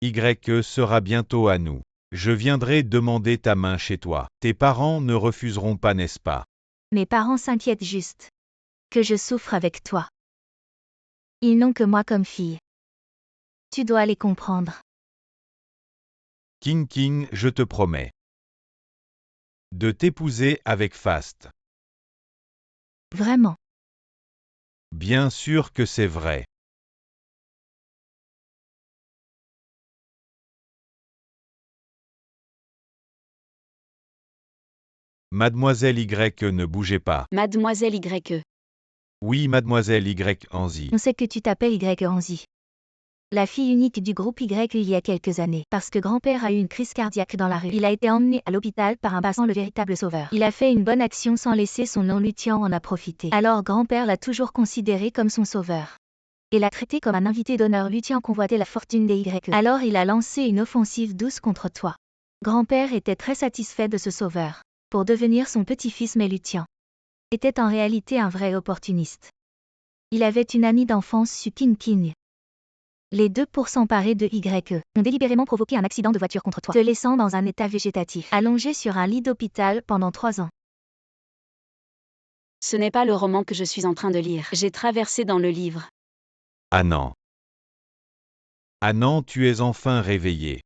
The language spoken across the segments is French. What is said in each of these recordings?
Y sera bientôt à nous. Je viendrai demander ta main chez toi. Tes parents ne refuseront pas, n'est-ce pas? Mes parents s'inquiètent juste que je souffre avec toi. Ils n'ont que moi comme fille. Tu dois les comprendre. King King, je te promets de t'épouser avec faste. Vraiment. Bien sûr que c'est vrai. Mademoiselle Y, ne bougez pas. Mademoiselle Y. Oui, mademoiselle Y Anzi. On sait que tu t'appelles Y Anzi. La fille unique du groupe Y il y a quelques années. Parce que grand-père a eu une crise cardiaque dans la rue. Il a été emmené à l'hôpital par un patient, le véritable sauveur. Il a fait une bonne action sans laisser son nom, Lutian en a profité. Alors grand-père l'a toujours considéré comme son sauveur. Et l'a traité comme un invité d'honneur. Lutian convoitait la fortune des Y. Alors il a lancé une offensive douce contre toi. Grand-père était très satisfait de ce sauveur. Pour devenir son petit-fils, mais Lutian était en réalité un vrai opportuniste. Il avait une amie d'enfance su King King. Les deux, pour s'emparer de Y, ont délibérément provoqué un accident de voiture contre toi, te laissant dans un état végétatif, allongé sur un lit d'hôpital pendant 3 ans. Ce n'est pas le roman que je suis en train de lire. J'ai traversé dans le livre. Ah non. Ah non, tu es enfin réveillé.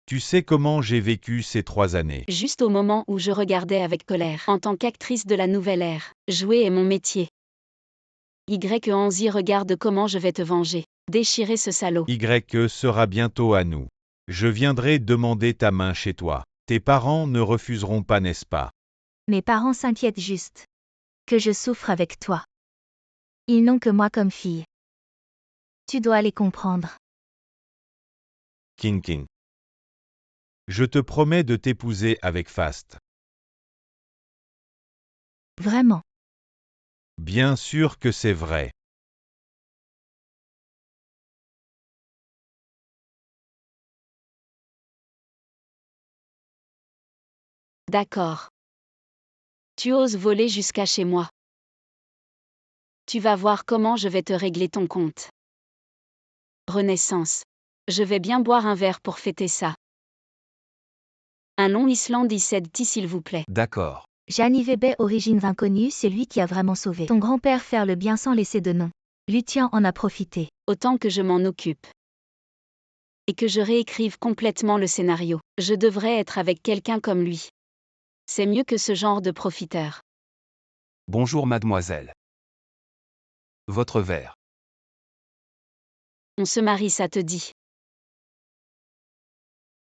Tu sais comment j'ai vécu ces 3 années. Juste au moment où je regardais avec colère. En tant qu'actrice de la nouvelle ère, jouer est mon métier. Y Anzi, regarde comment je vais te venger. Déchirer ce salaud. Y sera bientôt à nous. Je viendrai demander ta main chez toi. Tes parents ne refuseront pas, n'est-ce pas? Mes parents s'inquiètent juste que je souffre avec toi. Ils n'ont que moi comme fille. Tu dois les comprendre. King King. Je te promets de t'épouser avec faste. Vraiment. Bien sûr que c'est vrai. D'accord. Tu oses voler jusqu'à chez moi. Tu vas voir comment je vais te régler ton compte. Renaissance. Je vais bien boire un verre pour fêter ça. Un long Islande tea s'il vous plaît. D'accord. Jani Weber, origines inconnues, c'est lui qui a vraiment sauvé ton grand-père, faire le bien sans laisser de nom. Lutian en a profité. Autant que je m'en occupe. Et que je réécrive complètement le scénario. Je devrais être avec quelqu'un comme lui. C'est mieux que ce genre de profiteur. Bonjour mademoiselle. Votre verre. On se marie, ça te dit.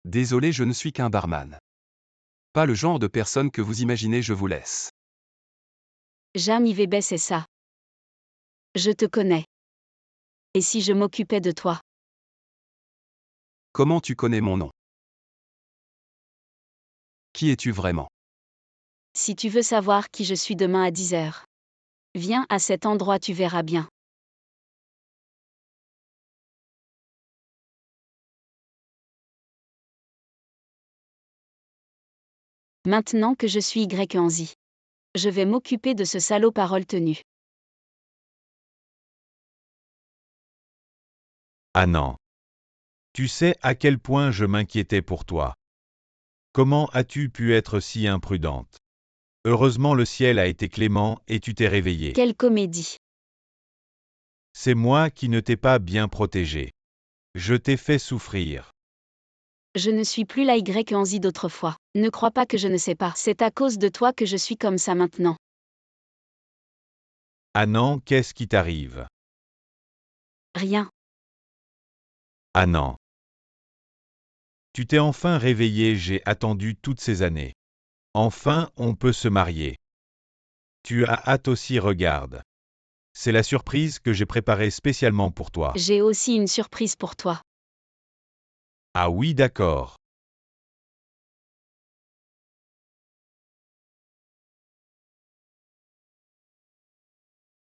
Désolé, je ne suis qu'un barman. Pas le genre de personne que vous imaginez, je vous laisse. Jani Weber, c'est ça. Je te connais. Et si je m'occupais de toi? Comment tu connais mon nom? Qui es-tu vraiment? Si tu veux savoir qui je suis demain à 10h. Viens à cet endroit, tu verras bien. Maintenant que je suis Y Anzi. Je vais m'occuper de ce salaud, parole tenue. Ah non. Tu sais à quel point je m'inquiétais pour toi. Comment as-tu pu être si imprudente? Heureusement le ciel a été clément et tu t'es réveillée. Quelle comédie. C'est moi qui ne t'ai pas bien protégée. Je t'ai fait souffrir. Je ne suis plus la Y Anzi d'autrefois. Ne crois pas que je ne sais pas. C'est à cause de toi que je suis comme ça maintenant. Ah non, qu'est-ce qui t'arrive? Rien. Ah non. Tu t'es enfin réveillée, j'ai attendu toutes ces années. Enfin, on peut se marier. Tu as hâte aussi, regarde. C'est la surprise que j'ai préparée spécialement pour toi. J'ai aussi une surprise pour toi. Ah oui, d'accord.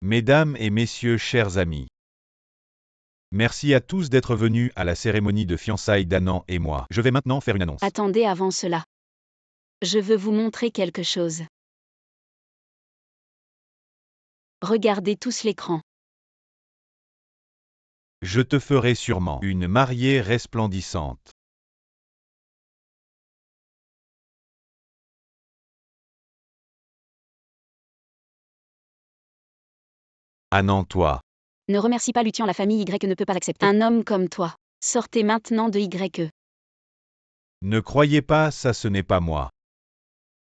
Mesdames et messieurs, chers amis. Merci à tous d'être venus à la cérémonie de fiançailles d'Annan et moi. Je vais maintenant faire une annonce. Attendez avant cela. Je veux vous montrer quelque chose. Regardez tous l'écran. Je te ferai sûrement une mariée resplendissante. Ah non, toi. Ne remercie pas Lutien, la famille Y ne peut pas accepter un homme comme toi. Sortez maintenant de YE. Ne croyez pas ça, ce n'est pas moi.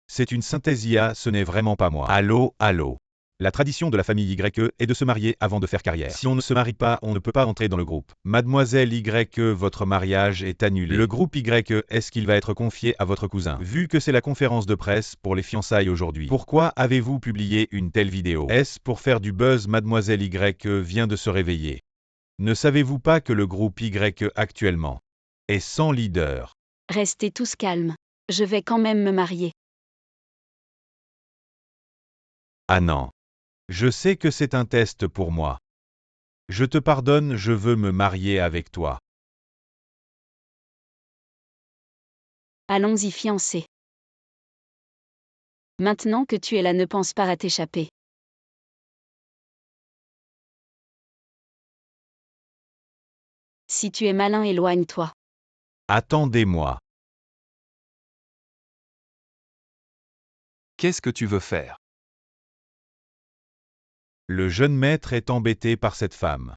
C'est une synthesia, ce n'est vraiment pas moi. Allô, allô. La tradition de la famille YE est de se marier avant de faire carrière. Si on ne se marie pas, on ne peut pas entrer dans le groupe. Mademoiselle YE, votre mariage est annulé. Le groupe YE, est-ce qu'il va être confié à votre cousin? Vu que c'est la conférence de presse pour les fiançailles aujourd'hui, pourquoi avez-vous publié une telle vidéo? Est-ce pour faire du buzz? Mademoiselle YE vient de se réveiller. Ne savez-vous pas que le groupe YE actuellement est sans leader? Restez tous calmes. Je vais quand même me marier. Ah non. Je sais que c'est un test pour moi. Je te pardonne, je veux me marier avec toi. Allons-y, fiancé. Maintenant que tu es là, ne pense pas à t'échapper. Si tu es malin, éloigne-toi. Attendez-moi. Qu'est-ce que tu veux faire? Le jeune maître est embêté par cette femme.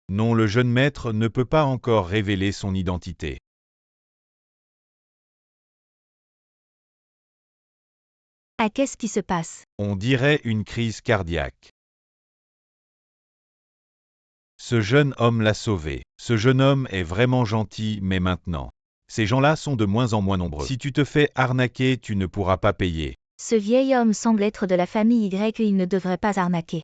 Non, le jeune maître ne peut pas encore révéler son identité. Ah, qu'est-ce qui se passe? On dirait une crise cardiaque. Ce jeune homme l'a sauvé. Ce jeune homme est vraiment gentil, mais maintenant, ces gens-là sont de moins en moins nombreux. Si tu te fais arnaquer, tu ne pourras pas payer. Ce vieil homme semble être de la famille Y et il ne devrait pas arnaquer.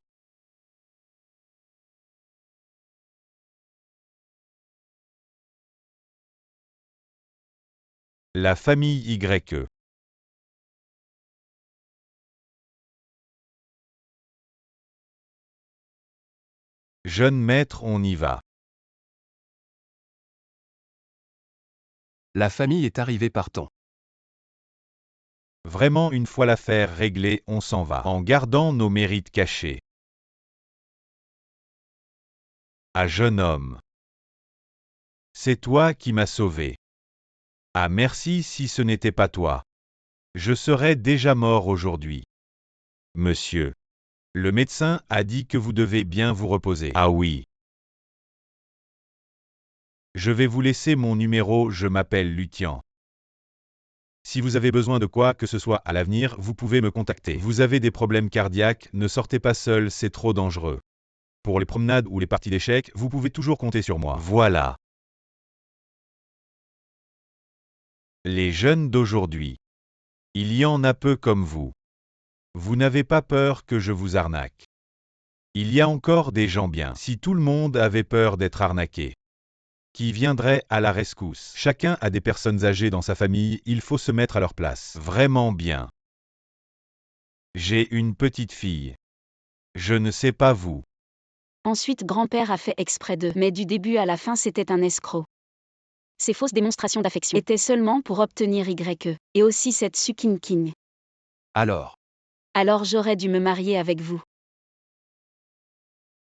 La famille YE. Jeune maître, on y va. La famille est arrivée, partons. Vraiment, une fois l'affaire réglée, on s'en va, en gardant nos mérites cachés. Ah, jeune homme. C'est toi qui m'as sauvé. Ah, merci, si ce n'était pas toi. Je serais déjà mort aujourd'hui. Monsieur. Le médecin a dit que vous devez bien vous reposer. Ah oui. Je vais vous laisser mon numéro, je m'appelle Lutien. Si vous avez besoin de quoi que ce soit à l'avenir, vous pouvez me contacter. Vous avez des problèmes cardiaques, ne sortez pas seul, c'est trop dangereux. Pour les promenades ou les parties d'échecs, vous pouvez toujours compter sur moi. Voilà. Les jeunes d'aujourd'hui. Il y en a peu comme vous. Vous n'avez pas peur que je vous arnaque. Il y a encore des gens bien. Si tout le monde avait peur d'être arnaqué, qui viendrait à la rescousse? Chacun a des personnes âgées dans sa famille, il faut se mettre à leur place. Vraiment bien. J'ai une petite fille. Je ne sais pas vous. Ensuite, grand-père a fait exprès de, mais du début à la fin, c'était un escroc. Ces fausses démonstrations d'affection étaient seulement pour obtenir YE, et aussi cette Sukin-King. Alors, j'aurais dû me marier avec vous.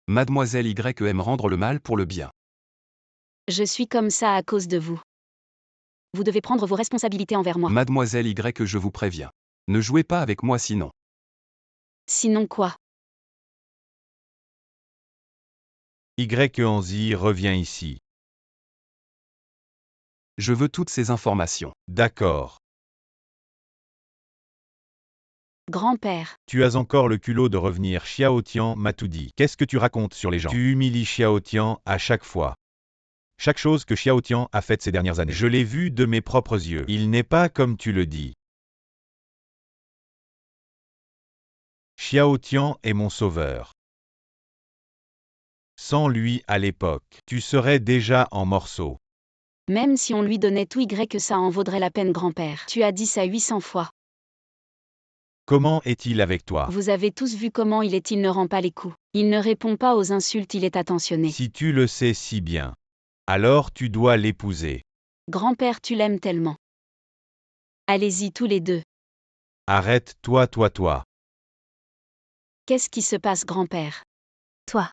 Mademoiselle Y aime rendre le mal pour le bien. Je suis comme ça à cause de vous. Vous devez prendre vos responsabilités envers moi. Mademoiselle Y, je vous préviens. Ne jouez pas avec moi sinon. Sinon quoi? Y Anzi revient ici. Je veux toutes ces informations. D'accord. Grand-père, Tu as encore le culot de revenir. Xiao Tian m'a tout dit. Qu'est-ce que tu racontes sur les gens? Tu humilies Xiao Tian à chaque fois. Chaque chose que Xiao Tian a faite ces dernières années. Je l'ai vu de mes propres yeux. Il n'est pas comme tu le dis. Xiao Tian est mon sauveur. Sans lui à l'époque, tu serais déjà en morceaux. même si on lui donnait tout que ça en vaudrait la peine, grand-père. Tu as dit ça 800 fois. Comment est-il avec toi? Vous avez tous vu comment il est, il ne rend pas les coups. Il ne répond pas aux insultes, il est attentionné. Si tu le sais si bien, alors tu dois l'épouser. Grand-père, tu l'aimes tellement. Allez-y tous les deux. Arrête, toi. Qu'est-ce qui se passe, grand-père? Toi.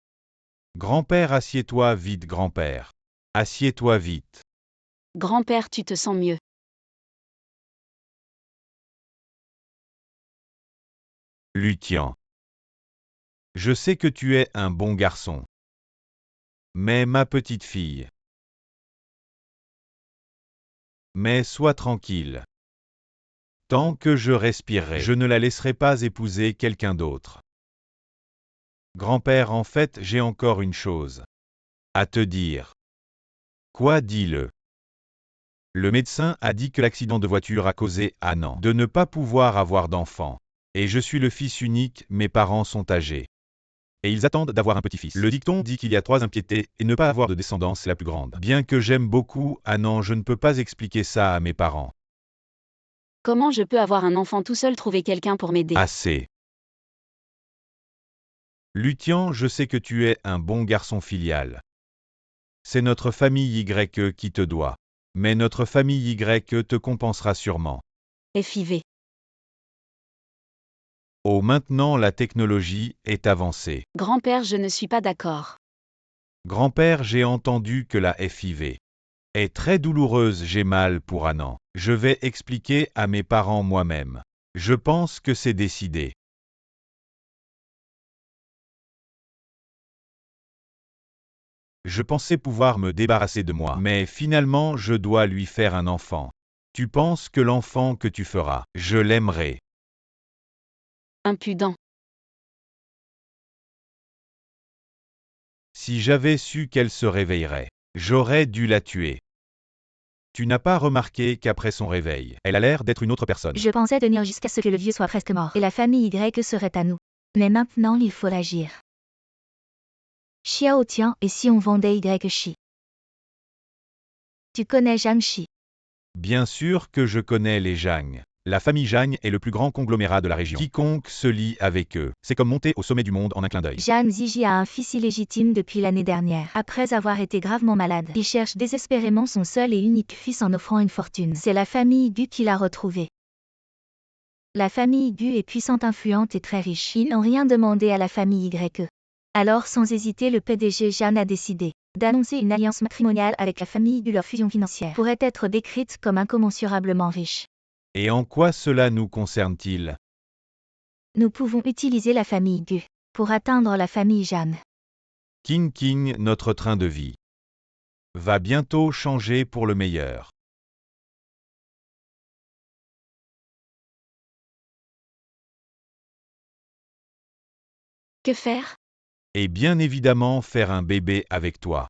Grand-père, assieds-toi vite, grand-père. Assieds-toi vite. Grand-père, tu te sens mieux. Lucien. Je sais que tu es un bon garçon. Mais ma petite fille. Mais sois tranquille. Tant que je respirerai, je ne la laisserai pas épouser quelqu'un d'autre. Grand-père, en fait, j'ai encore une chose à te dire. Quoi, dis-le? Le médecin a dit que l'accident de voiture a causé à Nan de ne pas pouvoir avoir d'enfant. Et je suis le fils unique, mes parents sont âgés. Et ils attendent d'avoir un petit-fils. Le dicton dit qu'il y a 3 impiétés, et ne pas avoir de descendance c'est la plus grande. Bien que j'aime beaucoup Anan, je ne peux pas expliquer ça à mes parents. Comment je peux avoir un enfant tout seul, trouver quelqu'un pour m'aider? Assez. Lucien, je sais que tu es un bon garçon filial. C'est notre famille Y qui te doit. Mais notre famille Y te compensera sûrement. FIV. Oh, maintenant la technologie est avancée. Grand-père, je ne suis pas d'accord. Grand-père, j'ai entendu que la FIV est très douloureuse, j'ai mal pour Anan. Je vais expliquer à mes parents moi-même. Je pense que c'est décidé. Je pensais pouvoir me débarrasser de moi, mais finalement je dois lui faire un enfant. Tu penses que l'enfant que tu feras, je l'aimerai. Impudent. Si j'avais su qu'elle se réveillerait, j'aurais dû la tuer. Tu n'as pas remarqué qu'après son réveil, elle a l'air d'être une autre personne. Je pensais tenir jusqu'à ce que le vieux soit presque mort, et la famille Y serait à nous. Mais maintenant il faut agir. Xiao Tian, et si on vendait Y Shi? Tu connais Zhang Shi? Bien sûr que je connais les Zhang. La famille Zhang est le plus grand conglomérat de la région. Quiconque se lie avec eux, c'est comme monter au sommet du monde en un clin d'œil. Zhang Ziji a un fils illégitime depuis l'année dernière. Après avoir été gravement malade, il cherche désespérément son seul et unique fils en offrant une fortune. C'est la famille Gu qui l'a retrouvé. La famille Gu est puissante, influente et très riche. Ils n'ont rien demandé à la famille Y. Alors sans hésiter, le PDG Zhang a décidé d'annoncer une alliance matrimoniale avec la famille Gu. Leur fusion financière pourrait être décrite comme incommensurablement riche. Et en quoi cela nous concerne-t-il? Nous pouvons utiliser la famille Gu pour atteindre la famille Zhang. King, notre train de vie va bientôt changer pour le meilleur. Que faire? Et bien évidemment faire un bébé avec toi.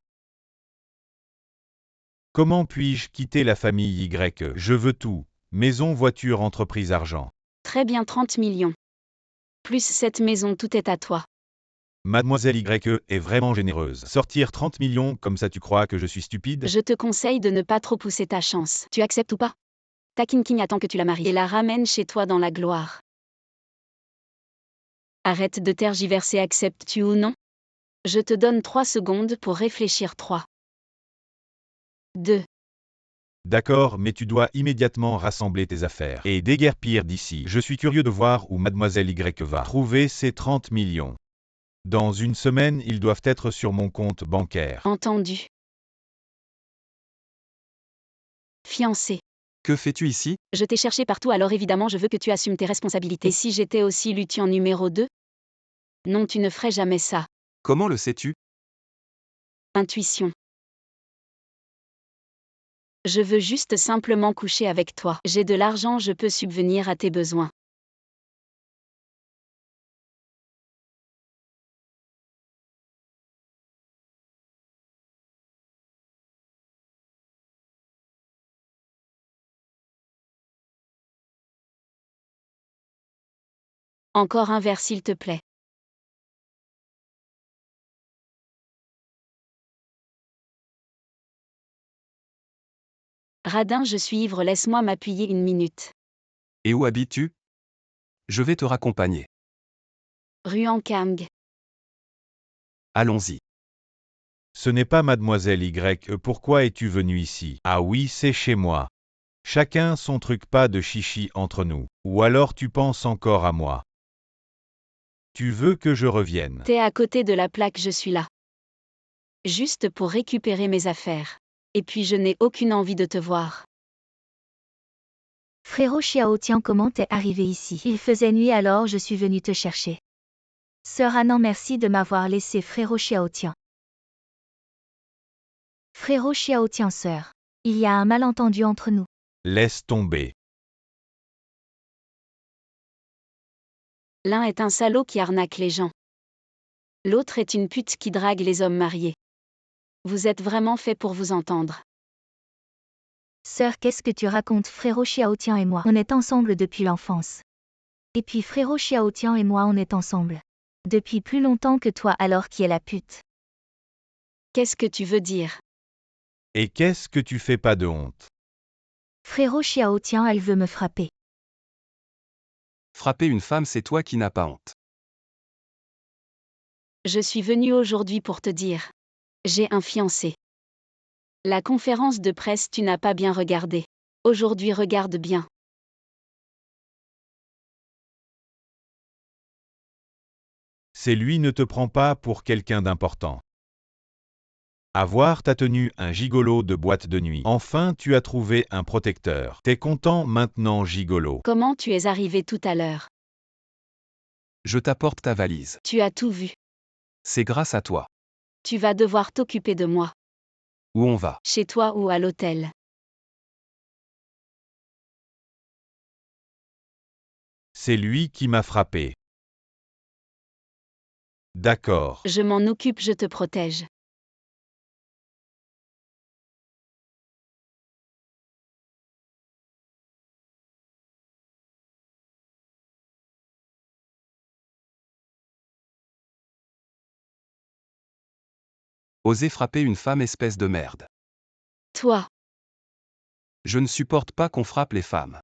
Comment puis-je quitter la famille Y? Je veux tout. Maison, voiture, entreprise, argent. Très bien, 30 millions. Plus cette maison, tout est à toi. Mademoiselle Y est vraiment généreuse. Sortir 30 millions comme ça, tu crois que je suis stupide? Je te conseille de ne pas trop pousser ta chance. Tu acceptes ou pas? Ta King attend que tu la maries et la ramènes chez toi dans la gloire. Arrête de tergiverser, acceptes-tu ou non? Je te donne 3 secondes pour réfléchir. 3, 2, D'accord, mais tu dois immédiatement rassembler tes affaires et déguerpir d'ici. Je suis curieux de voir où Mademoiselle Y va trouver ces 30 millions. Dans une semaine, ils doivent être sur mon compte bancaire. entendu. Fiancé. Que fais-tu ici? Je t'ai cherché partout, alors évidemment je veux que tu assumes tes responsabilités. Et si j'étais aussi Lucien numéro 2? Non, tu ne ferais jamais ça. Comment le sais-tu? Intuition. Je veux juste simplement coucher avec toi. J'ai de l'argent, je peux subvenir à tes besoins. Encore un verre s'il te plaît. Radin, je suis ivre, laisse-moi m'appuyer une minute. Et où habites-tu? Je vais te raccompagner. Ruan Kang. Allons-y. Ce n'est pas Mademoiselle Y, pourquoi es-tu venu ici? Ah oui, c'est chez moi. Chacun son truc, pas de chichi entre nous. Ou alors tu penses encore à moi? Tu veux que je revienne. T'es à côté de la plaque, je suis là. Juste pour récupérer mes affaires. Et puis je n'ai aucune envie de te voir. Frérot Xiaotian, comment t'es arrivé ici? Il faisait nuit alors je suis venu te chercher. Sœur Anan, merci de m'avoir laissé frérot Xiaotian. Frérot Xiaotian, sœur. Il y a un malentendu entre nous. Laisse tomber. L'un est un salaud qui arnaque les gens. L'autre est une pute qui drague les hommes mariés. Vous êtes vraiment fait pour vous entendre. Sœur, qu'est-ce que tu racontes? Frérot Xiaotian et moi, on est ensemble depuis l'enfance. Et puis frérot Xiaotian et moi, on est ensemble. Depuis plus longtemps que toi, alors qui est la pute? Qu'est-ce que tu veux dire? Et qu'est-ce que tu fais pas de honte? Frérot Xiaotian, elle veut me frapper. Frapper une femme, c'est toi qui n'as pas honte. Je suis venue aujourd'hui pour te dire. J'ai un fiancé. La conférence de presse, tu n'as pas bien regardé. Aujourd'hui, regarde bien. C'est lui, ne te prends pas pour quelqu'un d'important. Avoir ta tenue un gigolo de boîte de nuit. Enfin, tu as trouvé un protecteur. T'es content maintenant, gigolo? Comment tu es arrivé tout à l'heure? Je t'apporte ta valise. Tu as tout vu. C'est grâce à toi. Tu vas devoir t'occuper de moi. Où on va? Chez toi ou à l'hôtel. C'est lui qui m'a frappé. D'accord. Je m'en occupe, je te protège. Oser frapper une femme, espèce de merde. Toi, Je ne supporte pas qu'on frappe les femmes.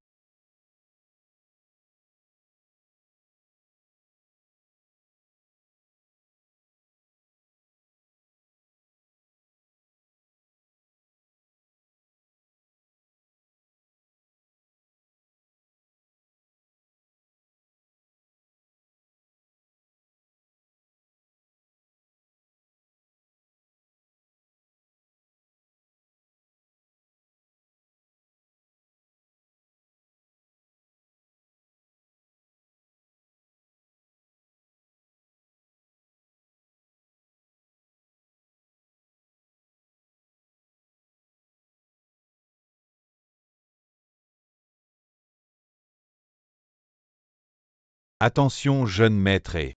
Attention, jeune maître et...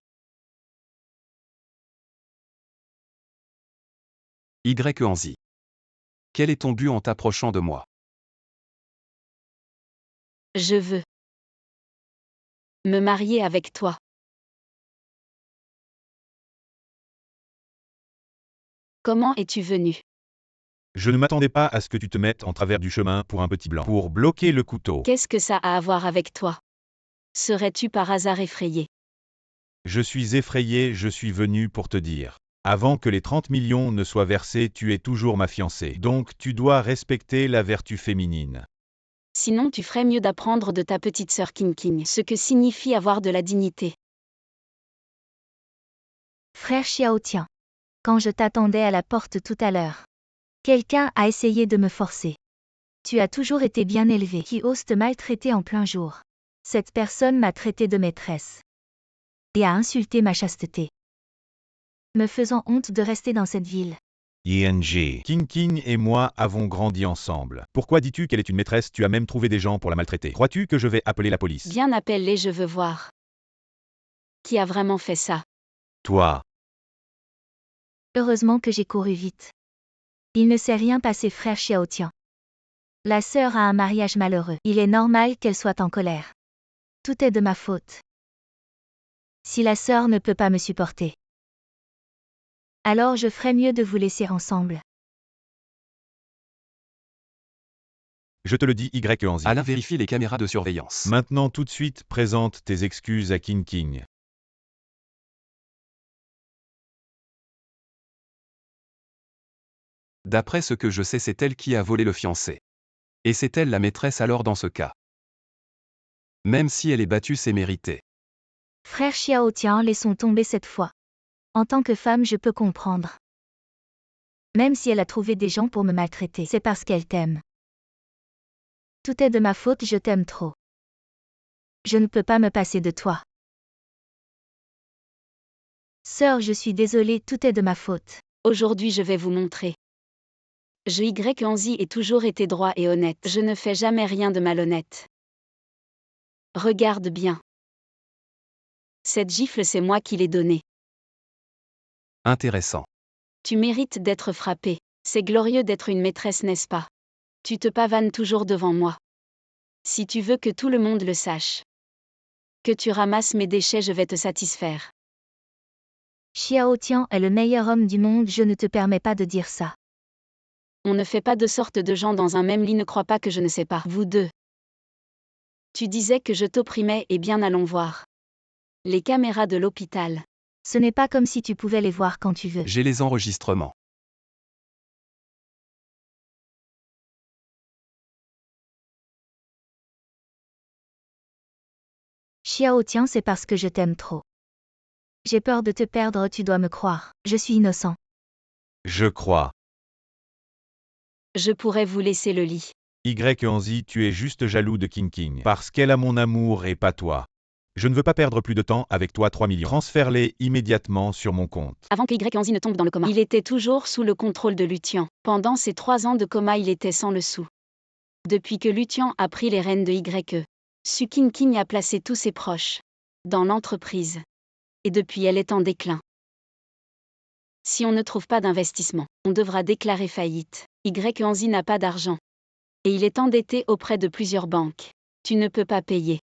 Y. Anzi. Quel est ton but en t'approchant de moi? je veux me marier avec toi. Comment es-tu venu? Je ne m'attendais pas à ce que tu te mettes en travers du chemin pour un petit blanc. Pour bloquer le couteau. Qu'est-ce que ça a à voir avec toi? Serais-tu par hasard effrayé? Je suis effrayé, je suis venu pour te dire. Avant que les 30 millions ne soient versés, tu es toujours ma fiancée. Donc tu dois respecter la vertu féminine. Sinon tu ferais mieux d'apprendre de ta petite sœur King King ce que signifie avoir de la dignité. Frère Xiaotian. Quand je t'attendais à la porte tout à l'heure, quelqu'un a essayé de me forcer. Tu as toujours été bien élevé. Qui ose te maltraiter en plein jour? Cette personne m'a traité de maîtresse. Et a insulté ma chasteté. Me faisant honte de rester dans cette ville. ING. King King et moi avons grandi ensemble. Pourquoi dis-tu qu'elle est une maîtresse? Tu as même trouvé des gens pour la maltraiter. Crois-tu que je vais appeler la police? Bien appelle-les, je veux voir. Qui a vraiment fait ça? Toi. Heureusement que j'ai couru vite. Il ne s'est rien passé, frère Xiaotian. La sœur a un mariage malheureux. Il est normal qu'elle soit en colère. Tout est de ma faute. Si la sœur ne peut pas me supporter, alors je ferais mieux de vous laisser ensemble. Je te le dis, Y. Anzi. Alain vérifie les caméras de surveillance. Maintenant tout de suite, présente tes excuses à King King. D'après ce que je sais, c'est elle qui a volé le fiancé. Et c'est elle la maîtresse alors dans ce cas. Même si elle est battue, c'est mérité. Frère Xiao Tian, laissons tomber cette fois. En tant que femme, je peux comprendre. Même si elle a trouvé des gens pour me maltraiter, c'est parce qu'elle t'aime. Tout est de ma faute, je t'aime trop. Je ne peux pas me passer de toi. Sœur, je suis désolée, tout est de ma faute. Aujourd'hui je vais vous montrer. Je Y Anzi ai toujours été droit et honnête. Je ne fais jamais rien de malhonnête. Regarde bien. Cette gifle, c'est moi qui l'ai donnée. Intéressant. Tu mérites d'être frappé. C'est glorieux d'être une maîtresse, n'est-ce pas? Tu te pavanes toujours devant moi. Si tu veux que tout le monde le sache. Que tu ramasses mes déchets, je vais te satisfaire. Xiao Tian est le meilleur homme du monde, je ne te permets pas de dire ça. On ne fait pas de sorte de gens dans un même lit, ne crois pas que je ne sais pas. Vous deux. Tu disais que je t'opprimais, eh bien allons voir. Les caméras de l'hôpital. Ce n'est pas comme si tu pouvais les voir quand tu veux. J'ai les enregistrements. Xiao Tian, c'est parce que je t'aime trop. J'ai peur de te perdre, tu dois me croire. Je suis innocent. Je crois. Je pourrais vous laisser le lit. Anzi, tu es juste jaloux de King King. Parce qu'elle a mon amour et pas toi. Je ne veux pas perdre plus de temps avec toi, 3 millions. Transfère-les immédiatement sur mon compte. Avant que Anzi ne tombe dans le coma. Il était toujours sous le contrôle de Lutian. Pendant ces 3 ans de coma, il était sans le sou. Depuis que Lutian a pris les rênes de Su King King a placé tous ses proches dans l'entreprise. Et depuis, elle est en déclin. Si on ne trouve pas d'investissement, on devra déclarer faillite. Anzi n'a pas d'argent. Et il est endetté auprès de plusieurs banques. Tu ne peux pas payer.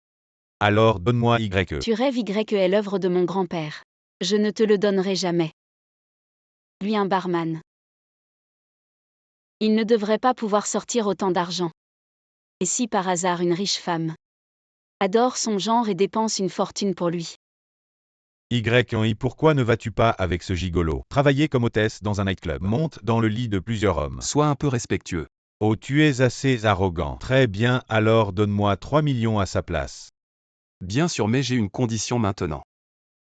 Alors donne-moi YE. Tu rêves est l'œuvre de mon grand-père. Je ne te le donnerai jamais. Lui, un barman. Il ne devrait pas pouvoir sortir autant d'argent. Et si par hasard une riche femme adore son genre et dépense une fortune pour lui. YI, pourquoi ne vas-tu pas avec ce gigolo? Travailler comme hôtesse dans un nightclub. Monte dans le lit de plusieurs hommes. Sois un peu respectueux. Oh, tu es assez arrogant. Très bien, alors donne-moi 3 millions à sa place. Bien sûr, mais j'ai une condition maintenant.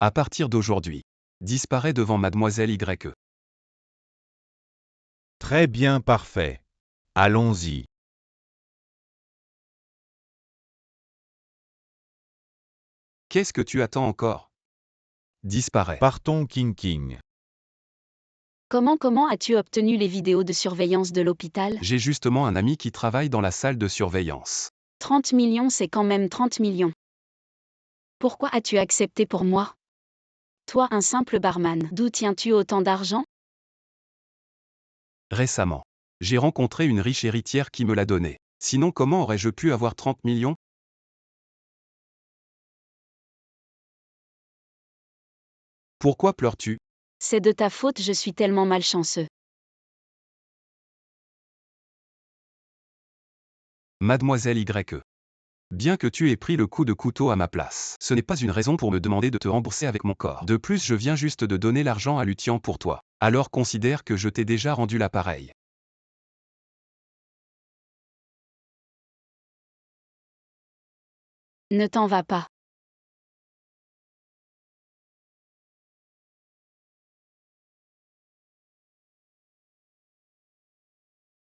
À partir d'aujourd'hui, disparaît devant mademoiselle YE. Très bien, parfait. Allons-y. Qu'est-ce que tu attends encore? Disparaît. Partons, King King. Comment as-tu obtenu les vidéos de surveillance de l'hôpital? J'ai justement un ami qui travaille dans la salle de surveillance. 30 millions, c'est quand même 30 millions. Pourquoi as-tu accepté pour moi? Toi, un simple barman, d'où tiens-tu autant d'argent? Récemment, j'ai rencontré une riche héritière qui me l'a donné. Sinon, comment aurais-je pu avoir 30 millions? Pourquoi pleures-tu? C'est de ta faute, je suis tellement malchanceux. Mademoiselle YE. Bien que tu aies pris le coup de couteau à ma place, ce n'est pas une raison pour me demander de te rembourser avec mon corps. De plus, je viens juste de donner l'argent à Lutian pour toi. Alors considère que je t'ai déjà rendu l'appareil. Ne t'en vas pas.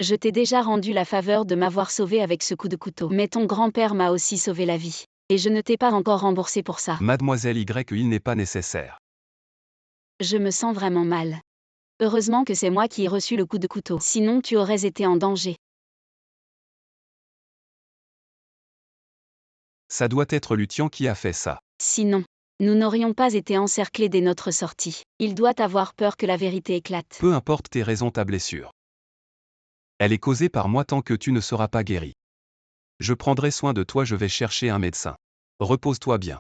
Je t'ai déjà rendu la faveur de m'avoir sauvé avec ce coup de couteau. Mais ton grand-père m'a aussi sauvé la vie. Et je ne t'ai pas encore remboursé pour ça. Mademoiselle YE, il n'est pas nécessaire. Je me sens vraiment mal. Heureusement que c'est moi qui ai reçu le coup de couteau. Sinon tu aurais été en danger. Ça doit être Lutian qui a fait ça. Sinon, nous n'aurions pas été encerclés dès notre sortie. Il doit avoir peur que la vérité éclate. Peu importe tes raisons, ta blessure. Elle est causée par moi tant que tu ne seras pas guéri. Je prendrai soin de toi, je vais chercher un médecin. Repose-toi bien.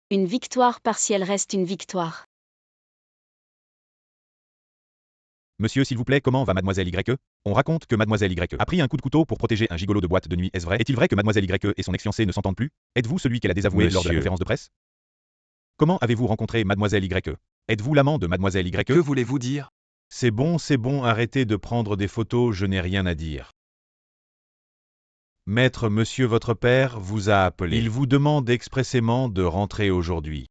Une victoire partielle reste une victoire. Monsieur, s'il vous plaît, comment va mademoiselle YE? On raconte que mademoiselle YE a pris un coup de couteau pour protéger un gigolo de boîte de nuit. Est-ce vrai? Est-il vrai que mademoiselle YE et son ex-fiancé ne s'entendent plus? Êtes-vous celui qu'elle a désavoué lors de la Monsieur. conférence de presse? Comment avez-vous rencontré mademoiselle YE? Êtes-vous l'amant de mademoiselle YE? Que voulez-vous dire? C'est bon, arrêtez de prendre des photos, je n'ai rien à dire. Maître monsieur votre père vous a appelé. Il vous demande expressément de rentrer aujourd'hui.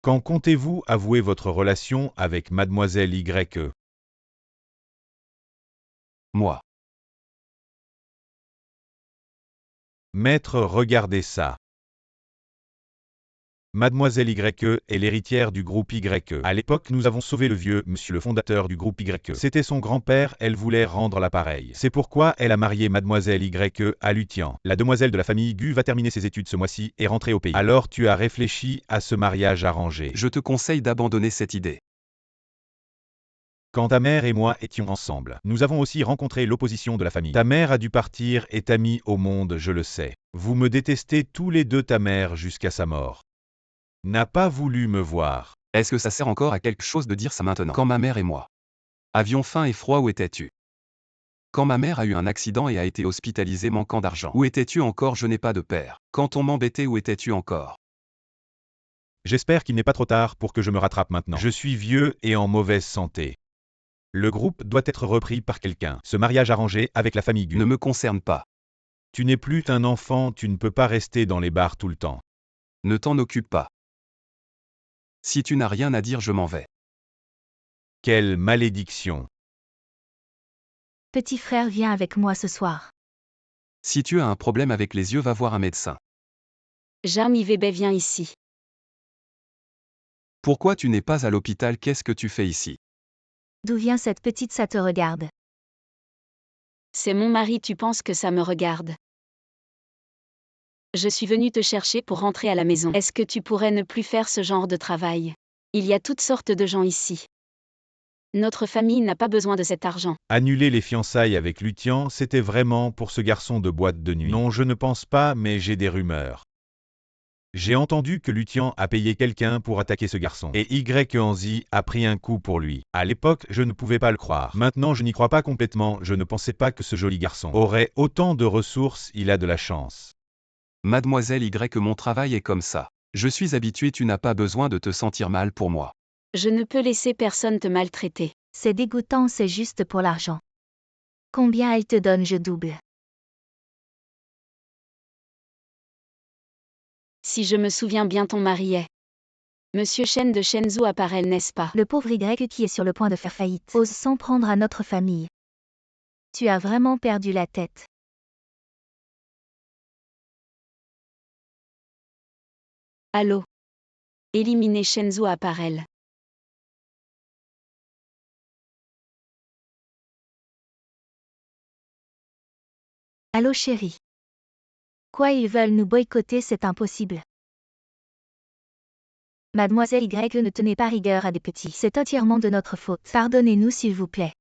Quand comptez-vous avouer votre relation avec mademoiselle Y? Moi. Maître, regardez ça. Mademoiselle Y est l'héritière du groupe Y. À l'époque, nous avons sauvé le vieux monsieur le fondateur du groupe Y. C'était son grand-père, elle voulait rendre l'appareil. C'est pourquoi elle a marié mademoiselle Y à Luthian. La demoiselle de la famille Gu va terminer ses études ce mois-ci et rentrer au pays. Alors tu as réfléchi à ce mariage arrangé. Je te conseille d'abandonner cette idée. Quand ta mère et moi étions ensemble, nous avons aussi rencontré l'opposition de la famille. Ta mère a dû partir et t'a mis au monde, je le sais. Vous me détestez tous les deux, ta mère jusqu'à sa mort n'a pas voulu me voir. Est-ce que ça sert encore à quelque chose de dire ça maintenant? Quand ma mère et moi avions faim et froid, où étais-tu? Quand ma mère a eu un accident et a été hospitalisée manquant d'argent, où étais-tu encore? Je n'ai pas de père. Quand on m'embêtait, où étais-tu encore? J'espère qu'il n'est pas trop tard pour que je me rattrape maintenant. Je suis vieux et en mauvaise santé. Le groupe doit être repris par quelqu'un. Ce mariage arrangé avec la famille Gu Ne me concerne pas. Tu n'es plus un enfant, tu ne peux pas rester dans les bars tout le temps. Ne t'en occupe pas. Si tu n'as rien à dire, je m'en vais. Quelle malédiction! Petit frère, viens avec moi ce soir. Si tu as un problème avec les yeux, va voir un médecin. Jamie Webe, viens ici. Pourquoi tu n'es pas à l'hôpital? Qu'est-ce que tu fais ici? D'où vient cette petite, ça te regarde? C'est mon mari, tu penses que ça me regarde? Je suis venue te chercher pour rentrer à la maison. Est-ce que tu pourrais ne plus faire ce genre de travail? Il y a toutes sortes de gens ici. Notre famille n'a pas besoin de cet argent. Annuler les fiançailles avec Luthian, c'était vraiment pour ce garçon de boîte de nuit. Non, je ne pense pas, mais j'ai des rumeurs. J'ai entendu que Luthian a payé quelqu'un pour attaquer ce garçon. Et Y Anzi a pris un coup pour lui. À l'époque, je ne pouvais pas le croire. Maintenant, je n'y crois pas complètement. Je ne pensais pas que ce joli garçon aurait autant de ressources. Il a de la chance. Mademoiselle Y, mon travail est comme ça. Je suis habitué, tu n'as pas besoin de te sentir mal pour moi. Je ne peux laisser personne te maltraiter. C'est dégoûtant, c'est juste pour l'argent. Combien elle te donne, je double. Si je me souviens bien, ton mari est Monsieur Chen de Shenzhou Apparel, n'est-ce pas? Le pauvre Y qui est sur le point de faire faillite ose s'en prendre à notre famille. Tu as vraiment perdu la tête. Allô? Éliminer Shenzhou Apparel. Allô chérie. Quoi, ils veulent nous boycotter, c'est impossible. Mademoiselle Y ne tenez pas rigueur à des petits. C'est entièrement de notre faute. Pardonnez-nous s'il vous plaît.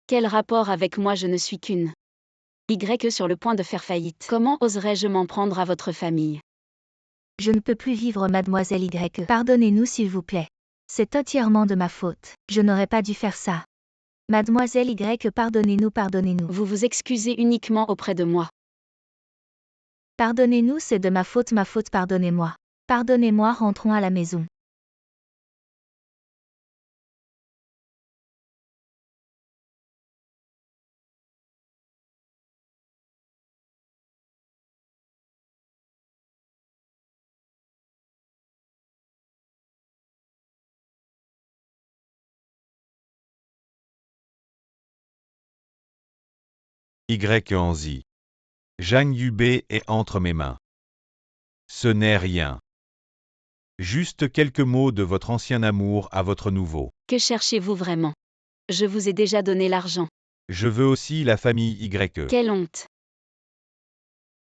Quel rapport avec moi? Je ne suis qu'une Y sur le point de faire faillite. Comment oserais-je m'en prendre à votre famille? Je ne peux plus vivre, mademoiselle Y. Pardonnez-nous s'il vous plaît. C'est entièrement de ma faute. Je n'aurais pas dû faire ça. Mademoiselle Y, pardonnez-nous, pardonnez-nous. Vous vous excusez uniquement auprès de moi. Pardonnez-nous, c'est de ma faute, pardonnez-moi. Pardonnez-moi, rentrons à la maison. Y Anzi. Zhang Yubei est entre mes mains. Ce n'est rien. Juste quelques mots de votre ancien amour à votre nouveau. Que cherchez-vous vraiment? Je vous ai déjà donné l'argent. Je veux aussi la famille Y. Quelle honte!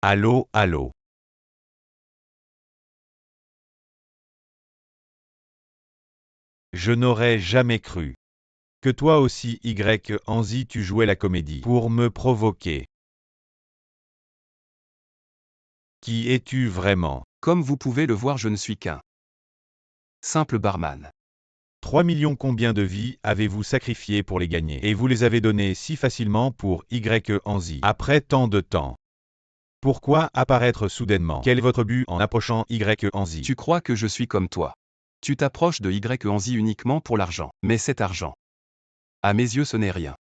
Allô, allô. Je n'aurais jamais cru que toi aussi, Y Anzi, tu jouais la comédie pour me provoquer. Qui es-tu vraiment? Comme vous pouvez le voir, je ne suis qu'un simple barman. 3 millions, combien de vies avez-vous sacrifiées pour les gagner? Et vous les avez données si facilement pour Y Anzi. Après tant de temps. Pourquoi apparaître soudainement? Quel est votre but en approchant Y Anzi? Tu crois que je suis comme toi. Tu t'approches de Y Anzi uniquement pour l'argent. Mais cet argent, à mes yeux, ce n'est rien.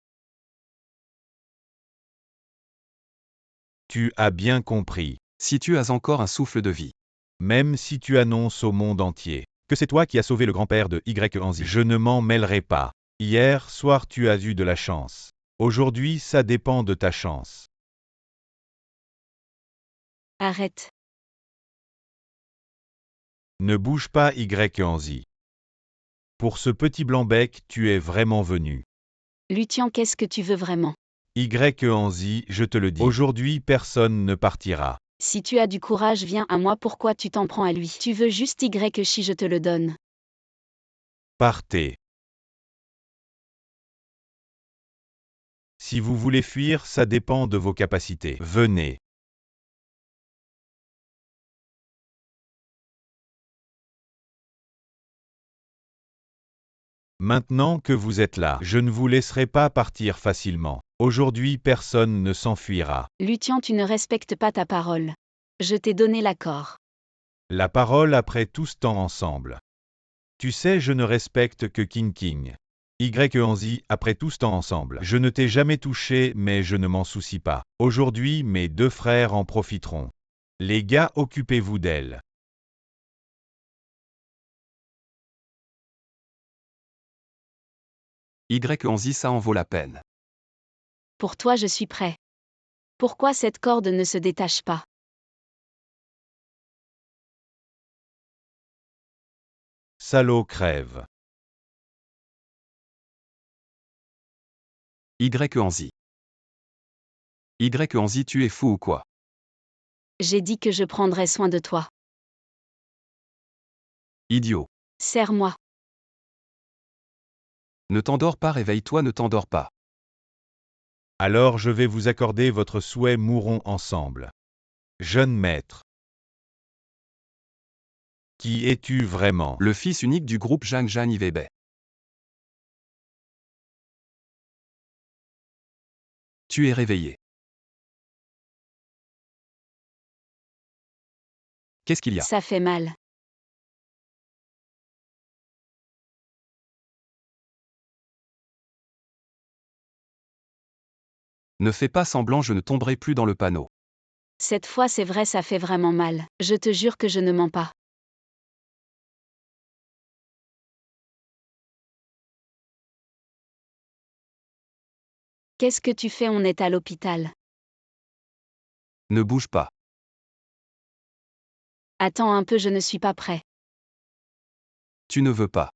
Tu as bien compris. Si tu as encore un souffle de vie. Même si tu annonces au monde entier que c'est toi qui as sauvé le grand-père de Y. Anzi, je ne m'en mêlerai pas. Hier soir tu as eu de la chance. Aujourd'hui ça dépend de ta chance. Arrête. Ne bouge pas Y. Anzi. Pour ce petit blanc-bec, tu es vraiment venu. Lutien, qu'est-ce que tu veux vraiment? Y. Anzi, je te le dis. Aujourd'hui personne ne partira. Si tu as du courage, viens à moi, pourquoi tu t'en prends à lui? Tu veux juste Y si je te le donne. Partez. Si vous voulez fuir, ça dépend de vos capacités. Venez. Maintenant que vous êtes là, je ne vous laisserai pas partir facilement. Aujourd'hui personne ne s'enfuira. Lutien, tu ne respectes pas ta parole. Je t'ai donné l'accord. La parole après tout ce temps ensemble. Tu sais, je ne respecte que King. Y. Anzi, après tout ce temps ensemble. Je ne t'ai jamais touché, mais je ne m'en soucie pas. Aujourd'hui, mes deux frères en profiteront. Les gars, occupez-vous d'elle. Y. Anzi, ça en vaut la peine. Pour toi, je suis prêt. Pourquoi cette corde ne se détache pas? Salaud crève. Y. Anzi. Y. Anzi, tu es fou ou quoi? J'ai dit que je prendrais soin de toi. Idiot. Serre-moi. Ne t'endors pas, réveille-toi, ne t'endors pas. Alors je vais vous accorder votre souhait, mourons ensemble. Jeune maître. Qui es-tu vraiment? Le fils unique du groupe Zhang Yibebe. Tu es réveillé. Qu'est-ce qu'il y a? Ça fait mal. Ne fais pas semblant, je ne tomberai plus dans le panneau. Cette fois, c'est vrai, ça fait vraiment mal. Je te jure que je ne mens pas. Qu'est-ce que tu fais? On est à l'hôpital. Ne bouge pas. Attends un peu, je ne suis pas prêt. Tu ne veux pas.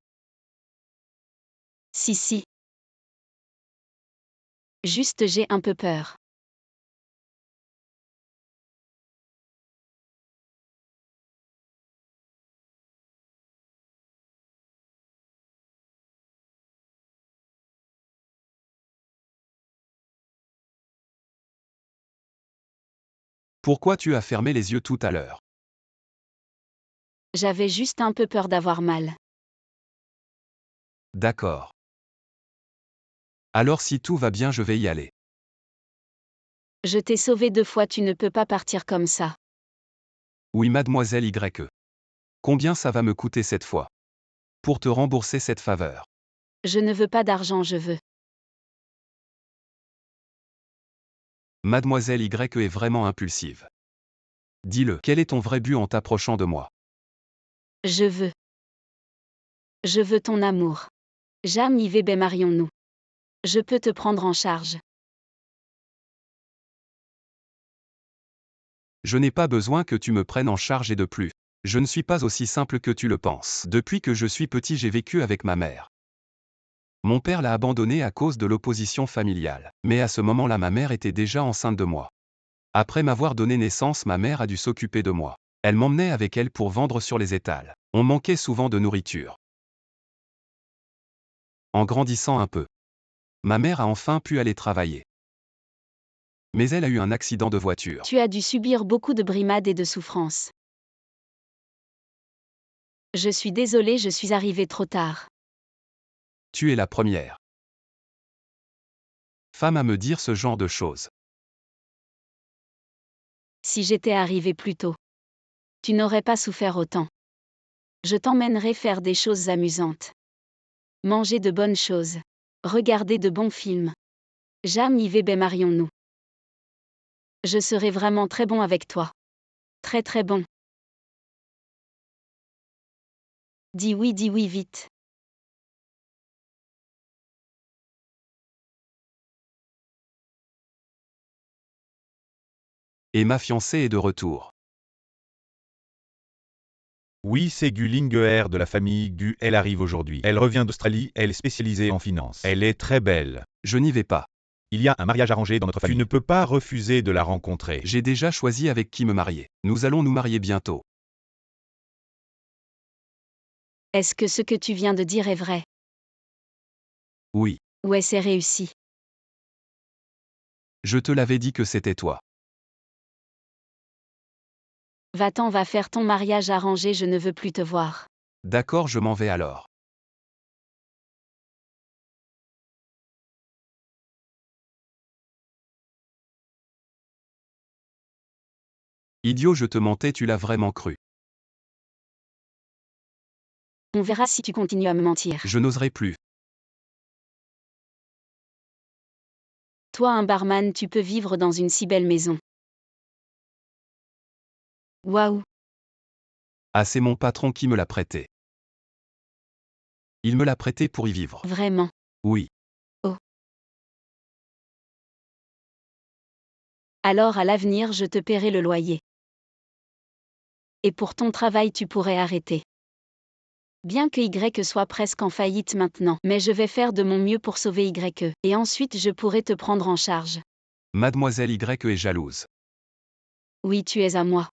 Si. Juste j'ai un peu peur. Pourquoi tu as fermé les yeux tout à l'heure? J'avais juste un peu peur d'avoir mal. D'accord. Alors si tout va bien, je vais y aller. Je t'ai sauvé 2 fois, tu ne peux pas partir comme ça. Oui, mademoiselle Y. Combien ça va me coûter cette fois? Pour te rembourser cette faveur. Je ne veux pas d'argent, je veux. Mademoiselle Y est vraiment impulsive. Dis-le, quel est ton vrai but en t'approchant de moi? Je veux. Je veux ton amour. Jam Yibebe, marions-nous. Je peux te prendre en charge. Je n'ai pas besoin que tu me prennes en charge et de plus. Je ne suis pas aussi simple que tu le penses. Depuis que je suis petit, j'ai vécu avec ma mère. Mon père l'a abandonné à cause de l'opposition familiale. Mais à ce moment-là, ma mère était déjà enceinte de moi. Après m'avoir donné naissance, ma mère a dû s'occuper de moi. Elle m'emmenait avec elle pour vendre sur les étals. On manquait souvent de nourriture. En grandissant un peu, ma mère a enfin pu aller travailler. Mais elle a eu un accident de voiture. Tu as dû subir beaucoup de brimades et de souffrances. Je suis désolée, je suis arrivée trop tard. Tu es la première femme à me dire ce genre de choses. Si j'étais arrivée plus tôt, tu n'aurais pas souffert autant. Je t'emmènerai faire des choses amusantes. Manger de bonnes choses. Regarder de bons films. Jam Yibebe, marions-nous. Je serai vraiment très bon avec toi. Très très bon. Dis oui vite. Et ma fiancée est de retour. Oui, c'est Gu Lingeher de la famille Gu, elle arrive aujourd'hui. Elle revient d'Australie, elle est spécialisée en finance. Elle est très belle. Je n'y vais pas. Il y a un mariage arrangé dans notre famille. Tu ne peux pas refuser de la rencontrer. J'ai déjà choisi avec qui me marier. Nous allons nous marier bientôt. Est-ce que ce que tu viens de dire est vrai? Oui. Ouais, c'est réussi. Je te l'avais dit que c'était toi. Va-t'en, va faire ton mariage arrangé, je ne veux plus te voir. D'accord, je m'en vais alors. Idiot, je te mentais, tu l'as vraiment cru. On verra si tu continues à me mentir. Je n'oserai plus. Toi, un barman, tu peux vivre dans une si belle maison. Waouh. Ah, c'est mon patron qui me l'a prêté. Il me l'a prêté pour y vivre. Vraiment. Oui. Alors à l'avenir, je te paierai le loyer. Et pour ton travail, tu pourrais arrêter. Bien que Y soit presque en faillite maintenant, mais je vais faire de mon mieux pour sauver Y, et ensuite je pourrai te prendre en charge. Mademoiselle Y est jalouse. Oui, tu es à moi.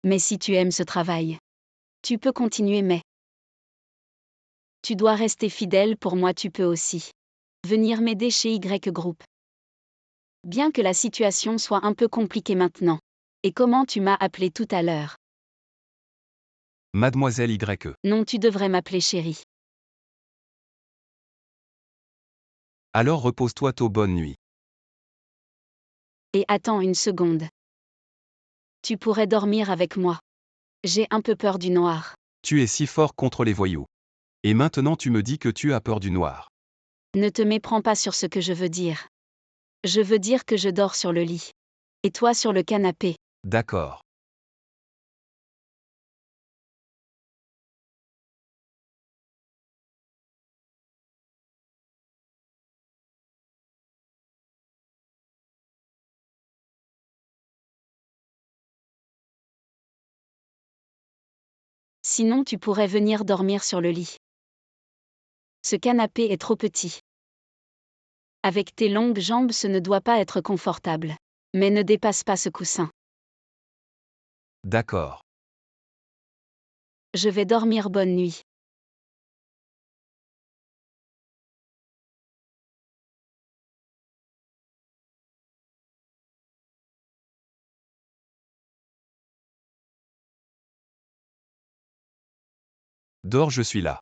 Mais si tu aimes ce travail, tu peux continuer, mais tu dois rester fidèle pour moi, tu peux aussi venir m'aider chez Y Group. Bien que la situation soit un peu compliquée maintenant. Et comment tu m'as appelé tout à l'heure? Mademoiselle Y. Non, tu devrais m'appeler chérie. Alors repose-toi tôt, bonne nuit. Et attends une seconde. Tu pourrais dormir avec moi. J'ai un peu peur du noir. Tu es si fort contre les voyous. Et maintenant tu me dis que tu as peur du noir. Ne te méprends pas sur ce que je veux dire. Je veux dire que je dors sur le lit. Et toi sur le canapé. D'accord. Sinon tu pourrais venir dormir sur le lit. Ce canapé est trop petit. Avec tes longues jambes, ce ne doit pas être confortable. Mais ne dépasse pas ce coussin. D'accord. Je vais dormir, bonne nuit. Dors, je suis là.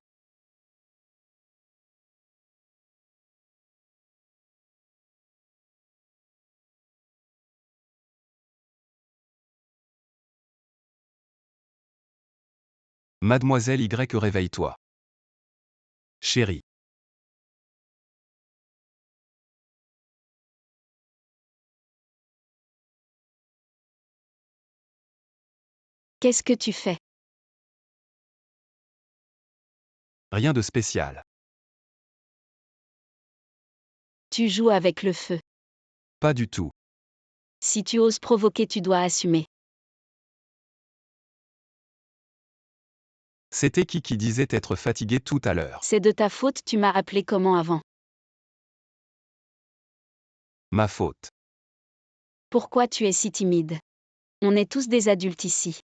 Mademoiselle Y, réveille-toi. Chérie. Qu'est-ce que tu fais? Rien de spécial. Tu joues avec le feu. Pas du tout. Si tu oses provoquer, tu dois assumer. C'était qui disait être fatigué tout à l'heure? C'est de ta faute, tu m'as appelé comment avant? Ma faute. Pourquoi tu es si timide? On est tous des adultes ici.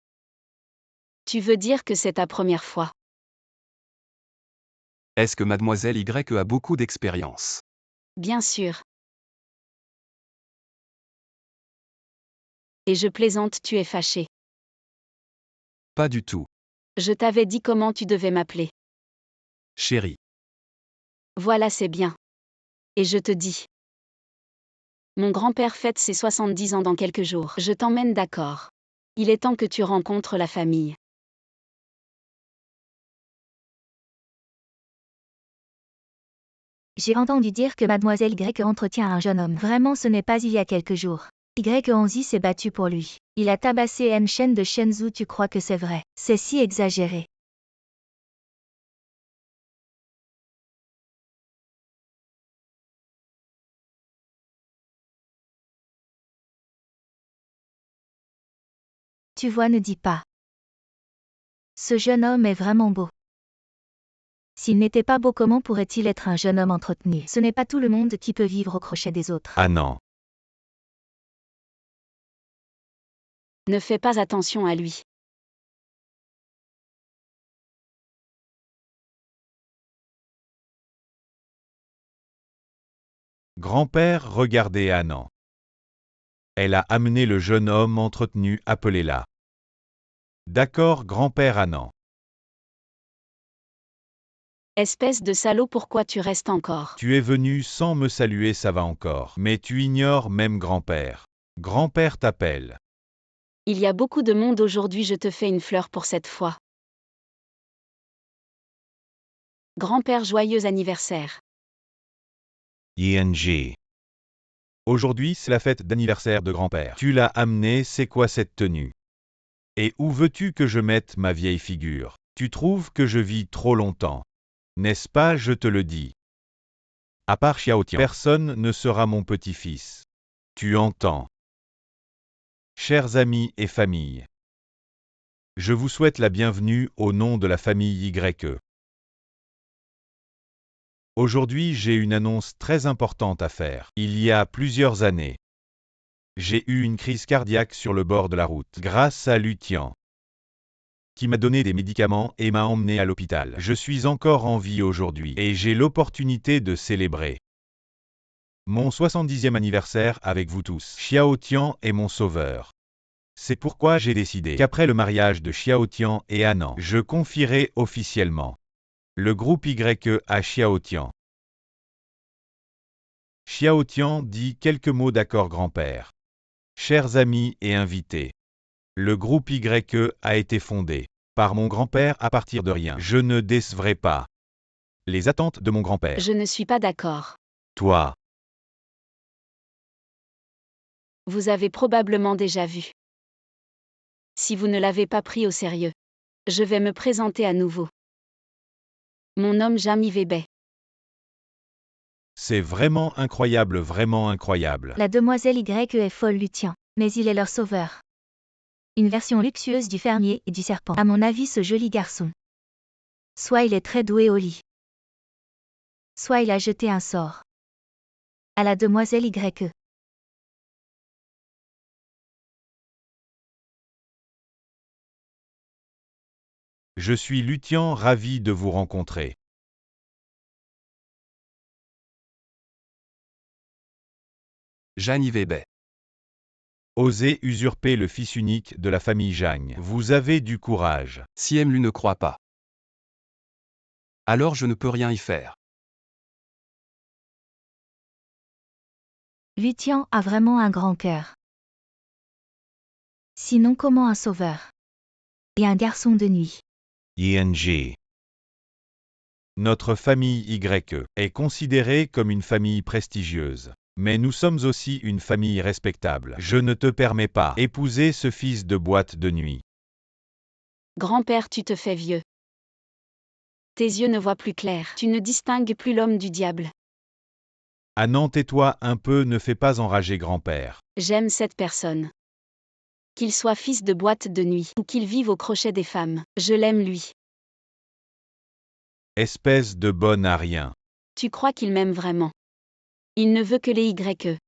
Tu veux dire que c'est ta première fois? Est-ce que Mademoiselle Y a beaucoup d'expérience? Bien sûr. Et je plaisante, tu es fâché. Pas du tout. Je t'avais dit comment tu devais m'appeler. Chérie. Voilà, c'est bien. Et je te dis. Mon grand-père fête ses 70 ans dans quelques jours. Je t'emmène, d'accord. Il est temps que tu rencontres la famille. J'ai entendu dire que mademoiselle Y entretient un jeune homme. Vraiment, ce n'est pas il y a quelques jours. Y Onzi s'est battu pour lui. Il a tabassé M Shen de Shenzhou. Tu crois que c'est vrai? C'est si exagéré. Tu vois, ne dis pas. Ce jeune homme est vraiment beau. S'il n'était pas beau, comment pourrait-il être un jeune homme entretenu? Ce n'est pas tout le monde qui peut vivre au crochet des autres. Ah non. Ne fais pas attention à lui. Grand-père, regardez Annan. Elle a amené le jeune homme entretenu, appelez-la. D'accord, grand-père Annan. Espèce de salaud, pourquoi tu restes encore? Tu es venu sans me saluer, ça va encore. Mais tu ignores même grand-père. Grand-père t'appelle. Il y a beaucoup de monde aujourd'hui, je te fais une fleur pour cette fois. Grand-père, joyeux anniversaire. ING. Aujourd'hui, c'est la fête d'anniversaire de grand-père. Tu l'as amené, c'est quoi cette tenue? Et où veux-tu que je mette ma vieille figure? Tu trouves que je vis trop longtemps? N'est-ce pas, je te le dis. À part Xiaotian, personne ne sera mon petit-fils. Tu entends? Chers amis et famille, je vous souhaite la bienvenue au nom de la famille YE. Aujourd'hui, j'ai une annonce très importante à faire. Il y a plusieurs années, j'ai eu une crise cardiaque sur le bord de la route, grâce à Lutian, qui m'a donné des médicaments et m'a emmené à l'hôpital. Je suis encore en vie aujourd'hui et j'ai l'opportunité de célébrer mon 70e anniversaire avec vous tous. Xiaotian est mon sauveur. C'est pourquoi j'ai décidé qu'après le mariage de Xiaotian et Annan, je confierai officiellement le groupe YE à Xiaotian. Xiaotian dit quelques mots d'accord grand-père. Chers amis et invités, le groupe YE a été fondé par mon grand-père à partir de rien. Je ne décevrai pas les attentes de mon grand-père. Je ne suis pas d'accord. Toi, Vous avez probablement déjà vu. Si vous ne l'avez pas pris au sérieux, je vais me présenter à nouveau. Mon nom Jamie Weber. c'est vraiment incroyable, vraiment incroyable. La demoiselle Y est folle, Lutien. Mais il est leur sauveur. Une version luxueuse du fermier et du serpent. À mon avis, ce joli garçon. Soit il est très doué au lit. Soit il a jeté un sort à la demoiselle YE. Je suis Lutian, ravi de vous rencontrer. Jani Weber. Osez usurper le fils unique de la famille Jagne. Vous avez du courage. Si Emlu ne croit pas, alors je ne peux rien y faire. Lutien a vraiment un grand cœur. Sinon, comment un sauveur? Et un garçon de nuit. ING. Notre famille YE est considérée comme une famille prestigieuse. Mais nous sommes aussi une famille respectable. Je ne te permets pas épouser ce fils de boîte de nuit. Grand-père, tu te fais vieux. Tes yeux ne voient plus clair. Tu ne distingues plus l'homme du diable. Annan, tais-toi un peu, ne fais pas enrager grand-père. J'aime cette personne. Qu'il soit fils de boîte de nuit ou qu'il vive au crochet des femmes, je l'aime lui. Espèce de bonne à rien. Tu crois qu'il m'aime vraiment? Il ne veut que les YE.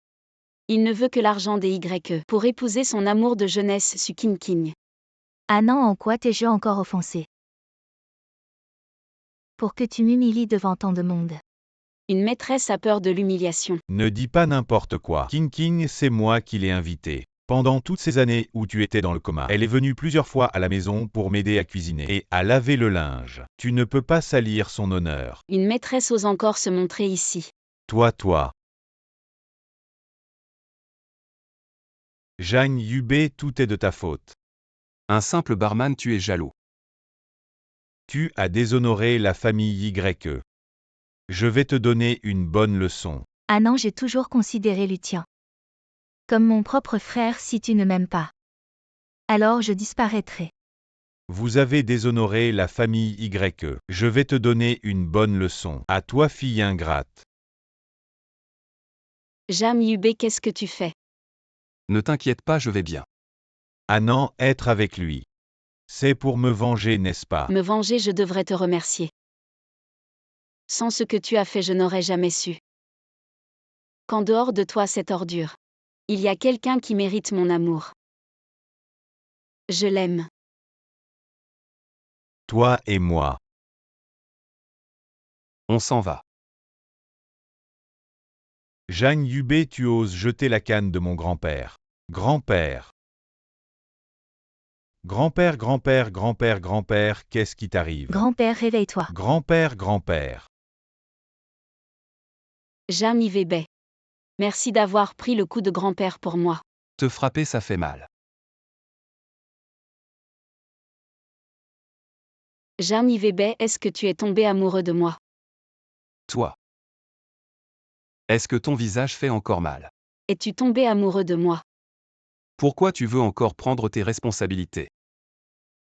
Il ne veut que l'argent des YE pour épouser son amour de jeunesse Sukin King. Ah non, en quoi t'es-je encore offensé? Pour que tu m'humilies devant tant de monde. Une maîtresse a peur de l'humiliation. Ne dis pas n'importe quoi. King, c'est moi qui l'ai invité. Pendant toutes ces années où tu étais dans le coma, elle est venue plusieurs fois à la maison pour m'aider à cuisiner et à laver le linge. Tu ne peux pas salir son honneur. Une maîtresse ose encore se montrer ici. Toi. Jang Yubei, tout est de ta faute. Un simple barman, tu es jaloux. Tu as déshonoré la famille YE. Je vais te donner une bonne leçon. Ah non, j'ai toujours considéré Lutien comme mon propre frère. Si tu ne m'aimes pas, alors je disparaîtrai. Vous avez déshonoré la famille YE. Je vais te donner une bonne leçon. À toi, fille ingrate. Jam Yubei, qu'est-ce que tu fais? Ne t'inquiète pas, je vais bien. Anan, être avec lui. C'est pour me venger, n'est-ce pas? Me venger, je devrais te remercier. Sans ce que tu as fait, je n'aurais jamais su qu'en dehors de toi, cette ordure, il y a quelqu'un qui mérite mon amour. Je l'aime. Toi et moi. On s'en va. Jeanne Yubei, tu oses jeter la canne de mon grand-père. Grand-père. Grand-père, grand-père, grand-père, grand-père, qu'est-ce qui t'arrive? Grand-père, réveille-toi. Grand-père, grand-père. Jam Yubei. Merci d'avoir pris le coup de grand-père pour moi. Te frapper, ça fait mal. Jam Yubei, est-ce que tu es tombé amoureux de moi? Toi. Est-ce que ton visage fait encore mal? Es-tu tombé amoureux de moi? Pourquoi tu veux encore prendre tes responsabilités?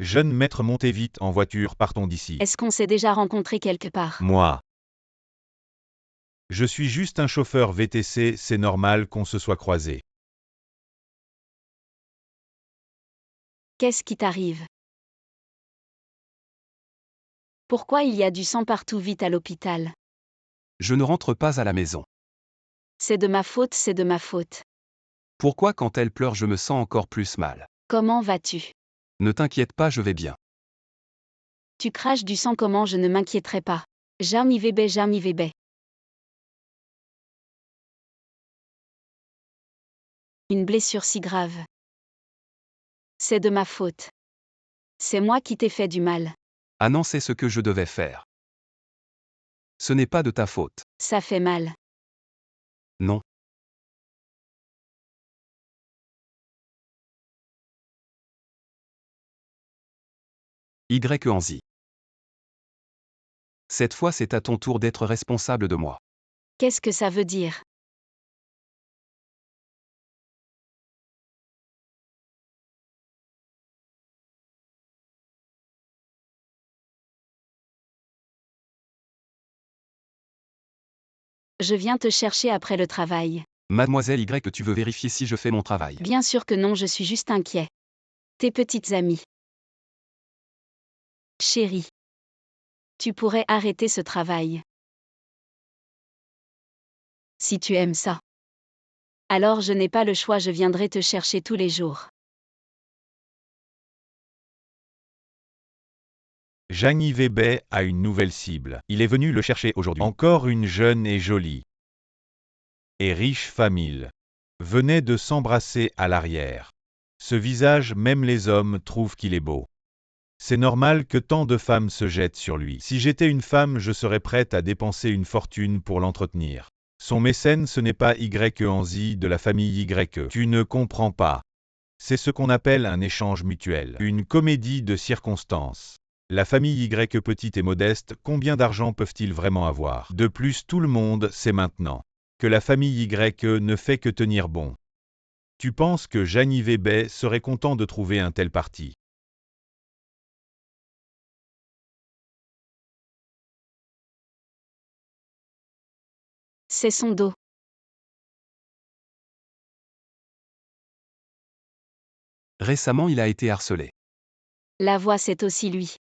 Jeune maître, montez vite en voiture, partons d'ici. Est-ce qu'on s'est déjà rencontré quelque part? Moi. Je suis juste un chauffeur VTC, c'est normal qu'on se soit croisés. Qu'est-ce qui t'arrive? Pourquoi il y a du sang partout? Vite à l'hôpital. Je ne rentre pas à la maison. C'est de ma faute, c'est de ma faute. Pourquoi quand elle pleure je me sens encore plus mal? Comment vas-tu? Ne t'inquiète pas, je vais bien. Tu craches du sang, comment je ne m'inquiéterai pas? Jam Yubei, Jam Yubei. Une blessure si grave. C'est de ma faute. C'est moi qui t'ai fait du mal. Ah non, c'est ce que je devais faire. Ce n'est pas de ta faute. Ça fait mal. Non. Anzi. Cette fois, c'est à ton tour d'être responsable de moi. Qu'est-ce que ça veut dire? Je viens te chercher après le travail. Mademoiselle Y, tu veux vérifier si je fais mon travail? Bien sûr que non, je suis juste inquiet. Tes petites amies. Chérie. Tu pourrais arrêter ce travail. Si tu aimes ça. Alors je n'ai pas le choix, je viendrai te chercher tous les jours. Jeanne Yubei a une nouvelle cible. Il est venu le chercher aujourd'hui. Encore une jeune et jolie et riche famille. Venait de s'embrasser à l'arrière. Ce visage, même les hommes trouvent qu'il est beau. C'est normal que tant de femmes se jettent sur lui. Si j'étais une femme, je serais prête à dépenser une fortune pour l'entretenir. Son mécène, ce n'est pas Y Anzi de la famille YE. Tu ne comprends pas. C'est ce qu'on appelle un échange mutuel. Une comédie de circonstances. La famille Y petite et modeste, combien d'argent peuvent-ils vraiment avoir? De plus, tout le monde sait maintenant que la famille Y ne fait que tenir bon. Tu penses que Jeanne Yubei serait content de trouver un tel parti? C'est son dos. Récemment, il a été harcelé. La voix, c'est aussi lui.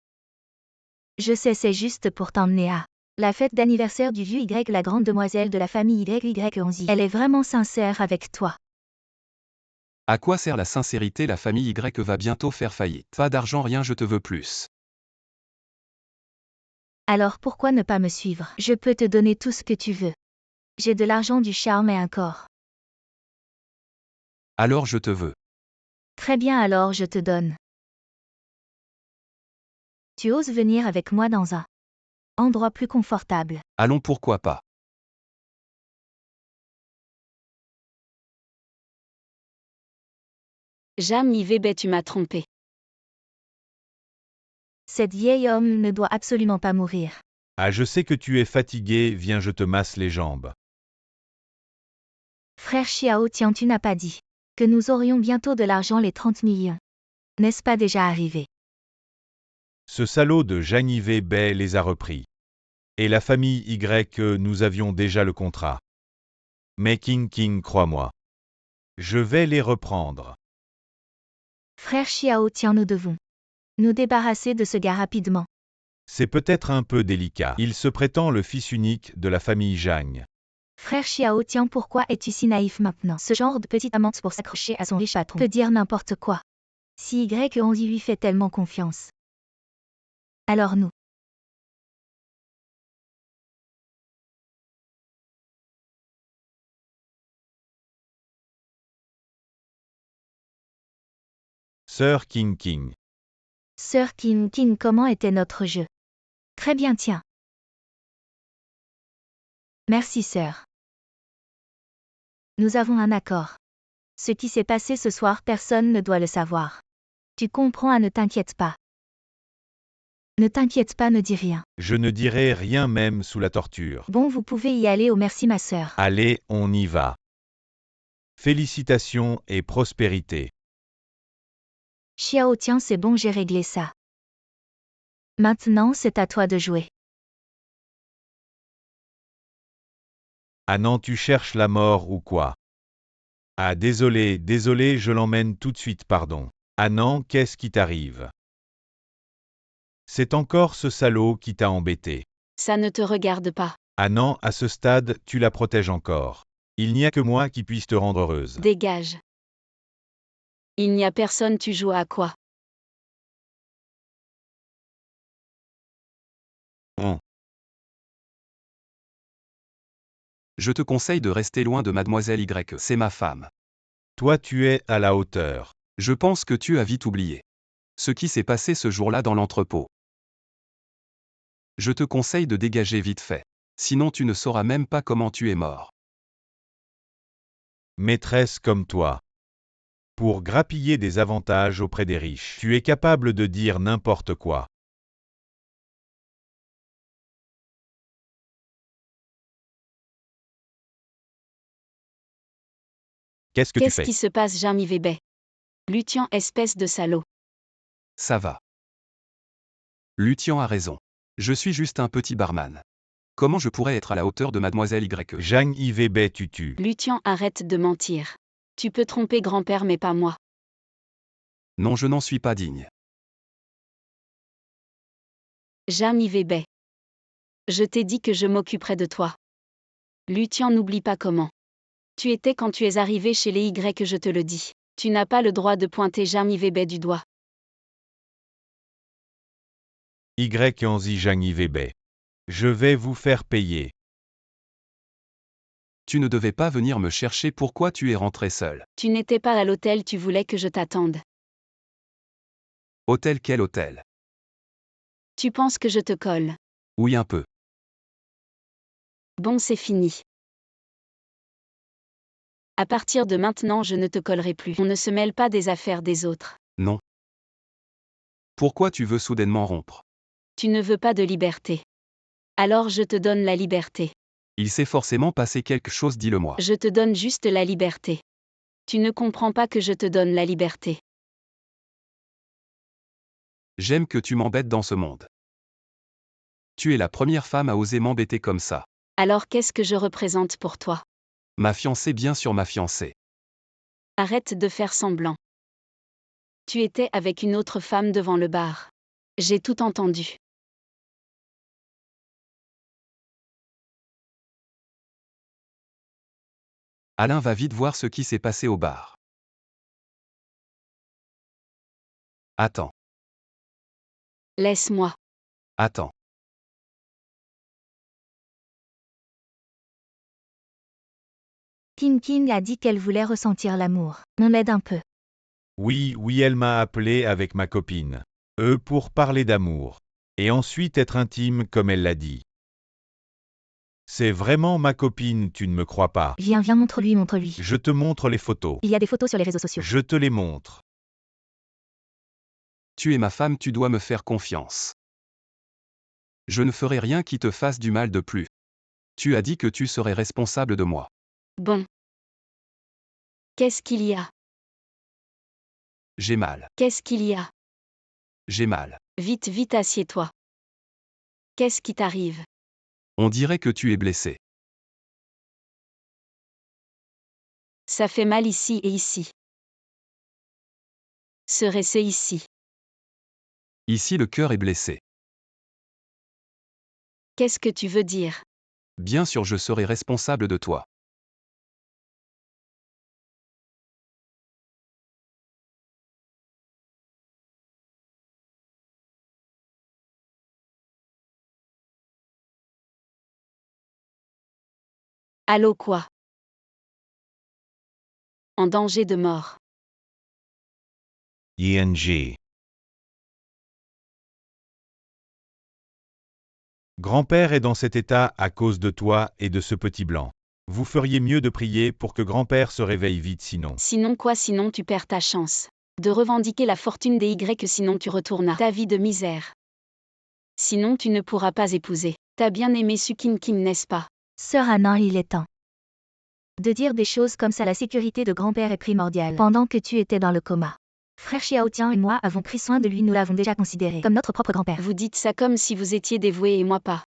Je sais, c'est juste pour t'emmener à la fête d'anniversaire du vieux Y, la grande demoiselle de la famille Y Anzi. Elle est vraiment sincère avec toi. À quoi sert la sincérité? La famille Y va bientôt faire faillite. Pas d'argent, rien, je te veux plus. Alors pourquoi ne pas me suivre? Je peux te donner tout ce que tu veux. J'ai de l'argent, du charme et un corps. Alors je te veux. Très bien, alors je te donne. Tu oses venir avec moi dans un endroit plus confortable. Allons, pourquoi pas. Jam Yubei, tu m'as trompé. Cette vieille homme ne doit absolument pas mourir. Ah, je sais que tu es fatigué, viens, je te masse les jambes. Frère Xiao Tian, tu n'as pas dit que nous aurions bientôt de l'argent, les 30 millions. N'est-ce pas déjà arrivé? Ce salaud de Zhang Yibei les a repris. Et la famille Y, nous avions déjà le contrat. Mais King, crois-moi. Je vais les reprendre. Frère Xiao Tian, nous devons nous débarrasser de ce gars rapidement. C'est peut-être un peu délicat. Il se prétend le fils unique de la famille Zhang. Frère Xiao Tian, pourquoi es-tu si naïf maintenant? Ce genre de petite amante pour s'accrocher à son riche patron peut dire n'importe quoi. Si Y11 lui fait tellement confiance, alors nous. Sœur King. Sœur King, comment était notre jeu? Très bien, tiens. Merci, sœur. Nous avons un accord. Ce qui s'est passé ce soir, personne ne doit le savoir. Tu comprends? Ne t'inquiète pas. Ne t'inquiète pas, ne dis rien. Je ne dirai rien même sous la torture. Bon, vous pouvez y aller. Oh, merci, ma sœur. Allez, on y va. Félicitations et prospérité. Xiao Tian, c'est bon, j'ai réglé ça. Maintenant, c'est à toi de jouer. Ah non, tu cherches la mort ou quoi? Ah désolé, je l'emmène tout de suite, pardon. Ah non, qu'est-ce qui t'arrive? C'est encore ce salaud qui t'a embêté. Ça ne te regarde pas. Ah non, à ce stade, tu la protèges encore. Il n'y a que moi qui puisse te rendre heureuse. Dégage. Il n'y a personne, tu joues à quoi? Je te conseille de rester loin de mademoiselle Y. C'est ma femme. Toi tu es à la hauteur. Je pense que tu as vite oublié ce qui s'est passé ce jour-là dans l'entrepôt. Je te conseille de dégager vite fait. Sinon tu ne sauras même pas comment tu es mort. Maîtresse comme toi. Pour grappiller des avantages auprès des riches, tu es capable de dire n'importe quoi. Qu'est-ce que tu Qu'est-ce fais? qui se passe, Zhang Yibei? Lutian, espèce de salaud. Ça va. Lutian a raison. Je suis juste un petit barman. Comment je pourrais être à la hauteur de mademoiselle Y? Zhang Yibei tutu. Lutian, arrête de mentir. Tu peux tromper grand-père mais pas moi. Non, je n'en suis pas digne. Zhang Yibei. Je t'ai dit que je m'occuperais de toi. Lutian, n'oublie pas comment tu étais quand tu es arrivé chez les Y, je te le dis. Tu n'as pas le droit de pointer Zhang Yibei du doigt. Y11 Zhang Yibei. Je vais vous faire payer. Tu ne devais pas venir me chercher, pourquoi tu es rentré seul? Tu n'étais pas à l'hôtel, tu voulais que je t'attende. Hôtel, quel hôtel? Tu penses que je te colle? Oui, un peu. Bon, c'est fini. À partir de maintenant, je ne te collerai plus. On ne se mêle pas des affaires des autres. Non. Pourquoi tu veux soudainement rompre? Tu ne veux pas de liberté. Alors je te donne la liberté. Il s'est forcément passé quelque chose, dis-le-moi. Je te donne juste la liberté. Tu ne comprends pas que je te donne la liberté. J'aime que tu m'embêtes dans ce monde. Tu es la première femme à oser m'embêter comme ça. Alors qu'est-ce que je représente pour toi? Ma fiancée, bien sûr, ma fiancée. Arrête de faire semblant. Tu étais avec une autre femme devant le bar. J'ai tout entendu. Alain va vite voir ce qui s'est passé au bar. Attends. Laisse-moi. Attends. King a dit qu'elle voulait ressentir l'amour. On l'aide un peu. Oui, elle m'a appelé avec ma copine. Pour parler d'amour. Et ensuite être intime comme elle l'a dit. C'est vraiment ma copine, tu ne me crois pas? Viens, montre-lui. Je te montre les photos. Il y a des photos sur les réseaux sociaux. Je te les montre. Tu es ma femme, tu dois me faire confiance. Je ne ferai rien qui te fasse du mal de plus. Tu as dit que tu serais responsable de moi. Bon. Qu'est-ce qu'il y a? J'ai mal. Qu'est-ce qu'il y a? J'ai mal. Vite, vite, assieds-toi. Qu'est-ce qui t'arrive? On dirait que tu es blessé. Ça fait mal ici et ici. Serait-ce ici? Ici le cœur est blessé. Qu'est-ce que tu veux dire? Bien sûr je serai responsable de toi. Allô quoi? En danger de mort. ING. Grand-père est dans cet état à cause de toi et de ce petit blanc. Vous feriez mieux de prier pour que grand-père se réveille vite sinon. Sinon quoi? Sinon tu perds ta chance de revendiquer la fortune des Y, sinon tu retournes à ta vie de misère. Sinon tu ne pourras pas épouser ta bien-aimée Sukin Kim, n'est-ce pas? Sœur Annan, il est temps de dire des choses comme ça. La sécurité de grand-père est primordiale pendant que tu étais dans le coma. Frère Xiaotian et moi avons pris soin de lui, nous l'avons déjà considéré comme notre propre grand-père. Vous dites ça comme si vous étiez dévoué et moi pas.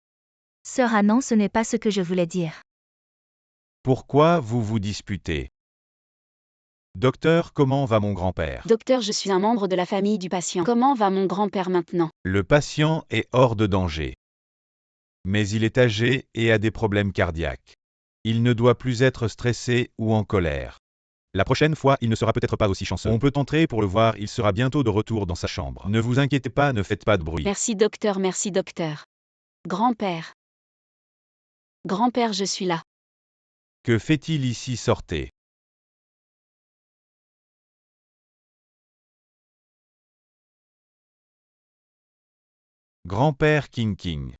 Sœur Annan, ce n'est pas ce que je voulais dire. Pourquoi vous vous disputez? Docteur, comment va mon grand-père? Docteur, je suis un membre de la famille du patient. Comment va mon grand-père maintenant? Le patient est hors de danger. Mais il est âgé et a des problèmes cardiaques. Il ne doit plus être stressé ou en colère. La prochaine fois, il ne sera peut-être pas aussi chanceux. On peut entrer pour le voir, il sera bientôt de retour dans sa chambre. Ne vous inquiétez pas, ne faites pas de bruit. Merci docteur, merci docteur. Grand-père. Grand-père, je suis là. Que fait-il ici? Sortez. Grand-père King King.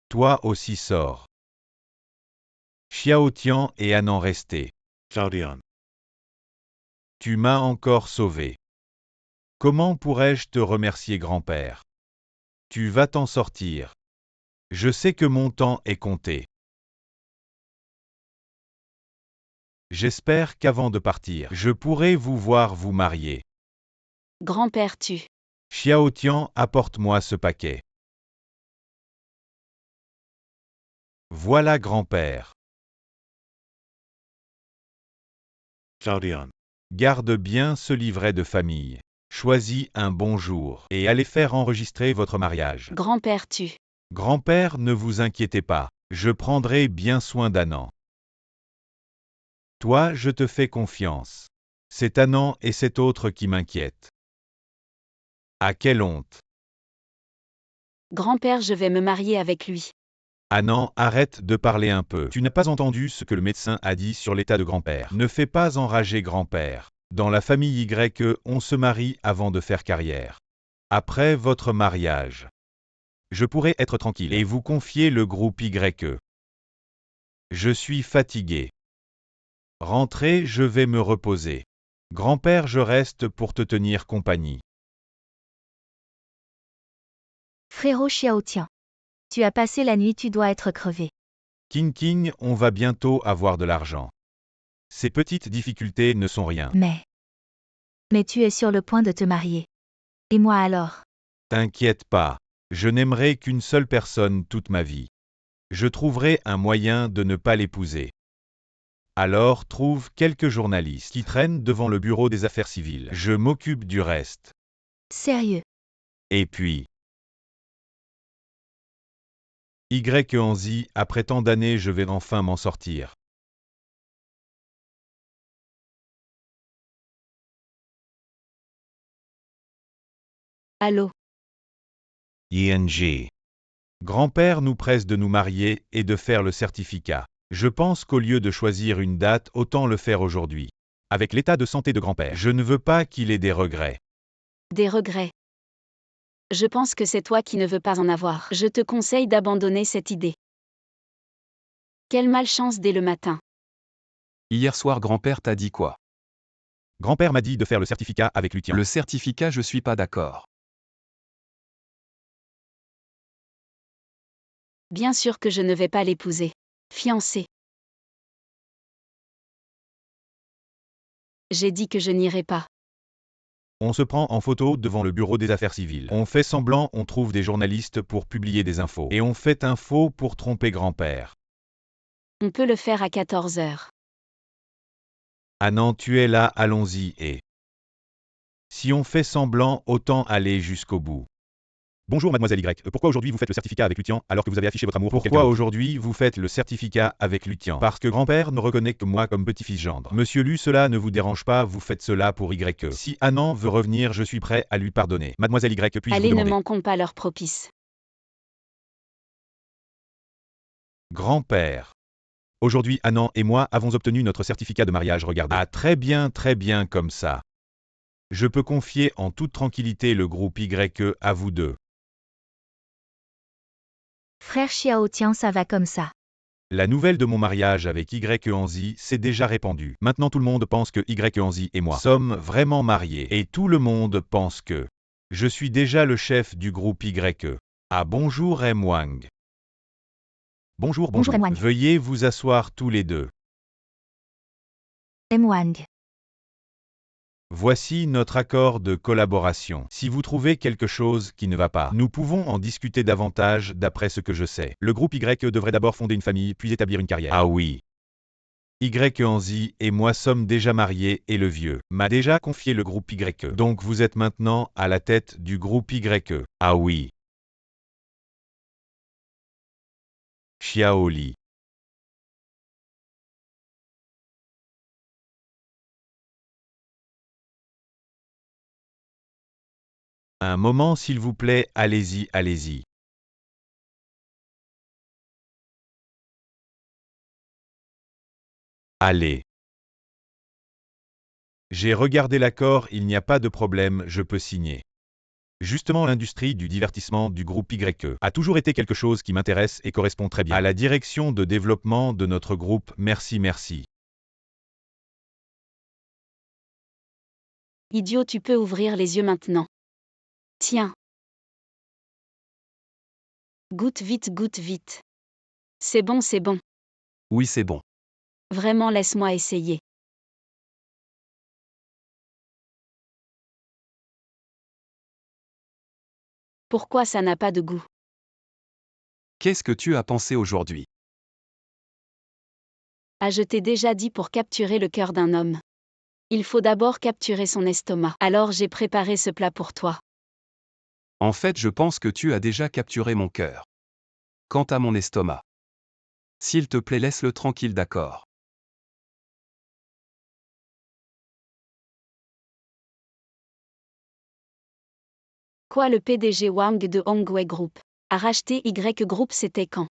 Toi aussi sors. Xiaotian et Annan restez. Xiaodian. Tu m'as encore sauvé. Comment pourrais-je te remercier, grand-père? Tu vas t'en sortir. Je sais que mon temps est compté. J'espère qu'avant de partir, je pourrai vous voir vous marier. Grand-père, tu. Xiaotian, apporte-moi ce paquet. Voilà, grand-père. Xiaodian. Garde bien ce livret de famille. Choisis un bon jour et allez faire enregistrer votre mariage. Grand-père, tu. Grand-père, ne vous inquiétez pas, je prendrai bien soin d'Annan. Toi, je te fais confiance. C'est Annan et cet autre qui m'inquiètent. Ah, quelle honte! Grand-père, je vais me marier avec lui. Annan, arrête de parler un peu. Tu n'as pas entendu ce que le médecin a dit sur l'état de grand-père. Ne fais pas enrager grand-père. Dans la famille Y, on se marie avant de faire carrière. Après votre mariage, je pourrai être tranquille et vous confier le groupe Y. Je suis fatigué. Rentrez, je vais me reposer. Grand-père, je reste pour te tenir compagnie. Frérot Xiaotian. Tu as passé la nuit, tu dois être crevé. King King, on va bientôt avoir de l'argent. Ces petites difficultés ne sont rien. Mais tu es sur le point de te marier. Et moi alors? T'inquiète pas, je n'aimerai qu'une seule personne toute ma vie. Je trouverai un moyen de ne pas l'épouser. Alors trouve quelques journalistes qui traînent devant le bureau des affaires civiles. Je m'occupe du reste. Sérieux? Et puis... Y après tant d'années je vais enfin m'en sortir. Allô? ING. Grand-père nous presse de nous marier et de faire le certificat. Je pense qu'au lieu de choisir une date, autant le faire aujourd'hui. Avec l'état de santé de grand-père, je ne veux pas qu'il ait des regrets. Des regrets. Je pense que c'est toi qui ne veux pas en avoir. Je te conseille d'abandonner cette idée. Quelle malchance dès le matin. Hier soir grand-père t'a dit quoi? Grand-père m'a dit de faire le certificat avec Lutien. Le certificat je suis pas d'accord. Bien sûr que je ne vais pas l'épouser. Fiancé. J'ai dit que je n'irai pas. On se prend en photo devant le bureau des affaires civiles. On fait semblant, on trouve des journalistes pour publier des infos. Et on fait un faux pour tromper grand-père. On peut le faire à 14 heures. Ah non, tu es là, allons-y et... Si on fait semblant, autant aller jusqu'au bout. Bonjour mademoiselle Y, pourquoi aujourd'hui vous faites le certificat avec Luthian alors que vous avez affiché votre amour pour quelqu'un Pourquoi d'autre? aujourd'hui vous faites le certificat avec Luthian? Parce que grand-père ne reconnaît que moi comme petit-fils gendre. Monsieur Lu, cela ne vous dérange pas, vous faites cela pour Y. Si Anand veut revenir, je suis prêt à lui pardonner. Mademoiselle Y, puis-je vous Allez, ne demander? manquons pas leur propice. Grand-père. Aujourd'hui Anand et moi avons obtenu notre certificat de mariage, regardez. Ah très bien comme ça. Je peux confier en toute tranquillité le groupe YE à vous deux. Frère Xiao Tian, ça va comme ça. La nouvelle de mon mariage avec YE Anzi s'est déjà répandue. Maintenant tout le monde pense que YE Anzi et moi sommes vraiment mariés. Et tout le monde pense que je suis déjà le chef du groupe YE. Ah bonjour M. Wang. Bonjour. Bonjour M. Wang. Veuillez vous asseoir tous les deux. M. Wang. Voici notre accord de collaboration. Si vous trouvez quelque chose qui ne va pas, nous pouvons en discuter davantage d'après ce que je sais. Le groupe YE devrait d'abord fonder une famille puis établir une carrière. Ah oui. YE Anzi et moi sommes déjà mariés et le vieux m'a déjà confié le groupe YE. Donc vous êtes maintenant à la tête du groupe YE. Ah oui. Xiao Li. Un moment s'il vous plaît, allez-y. Allez. J'ai regardé l'accord, il n'y a pas de problème, je peux signer. Justement, l'industrie du divertissement du groupe YE a toujours été quelque chose qui m'intéresse et correspond très bien À la direction de développement de notre groupe, merci. Idiot, tu peux ouvrir les yeux maintenant. Tiens. Goûte vite. C'est bon. Oui, c'est bon. Vraiment, laisse-moi essayer. Pourquoi ça n'a pas de goût? Qu'est-ce que tu as pensé aujourd'hui? Ah, je t'ai déjà dit pour capturer le cœur d'un homme. Il faut d'abord capturer son estomac. Alors j'ai préparé ce plat pour toi. En fait, je pense que tu as déjà capturé mon cœur. Quant à mon estomac. S'il te plaît, laisse-le tranquille, d'accord? Quoi, le PDG Wang de Hongwei Group a racheté Y Group, c'était quand?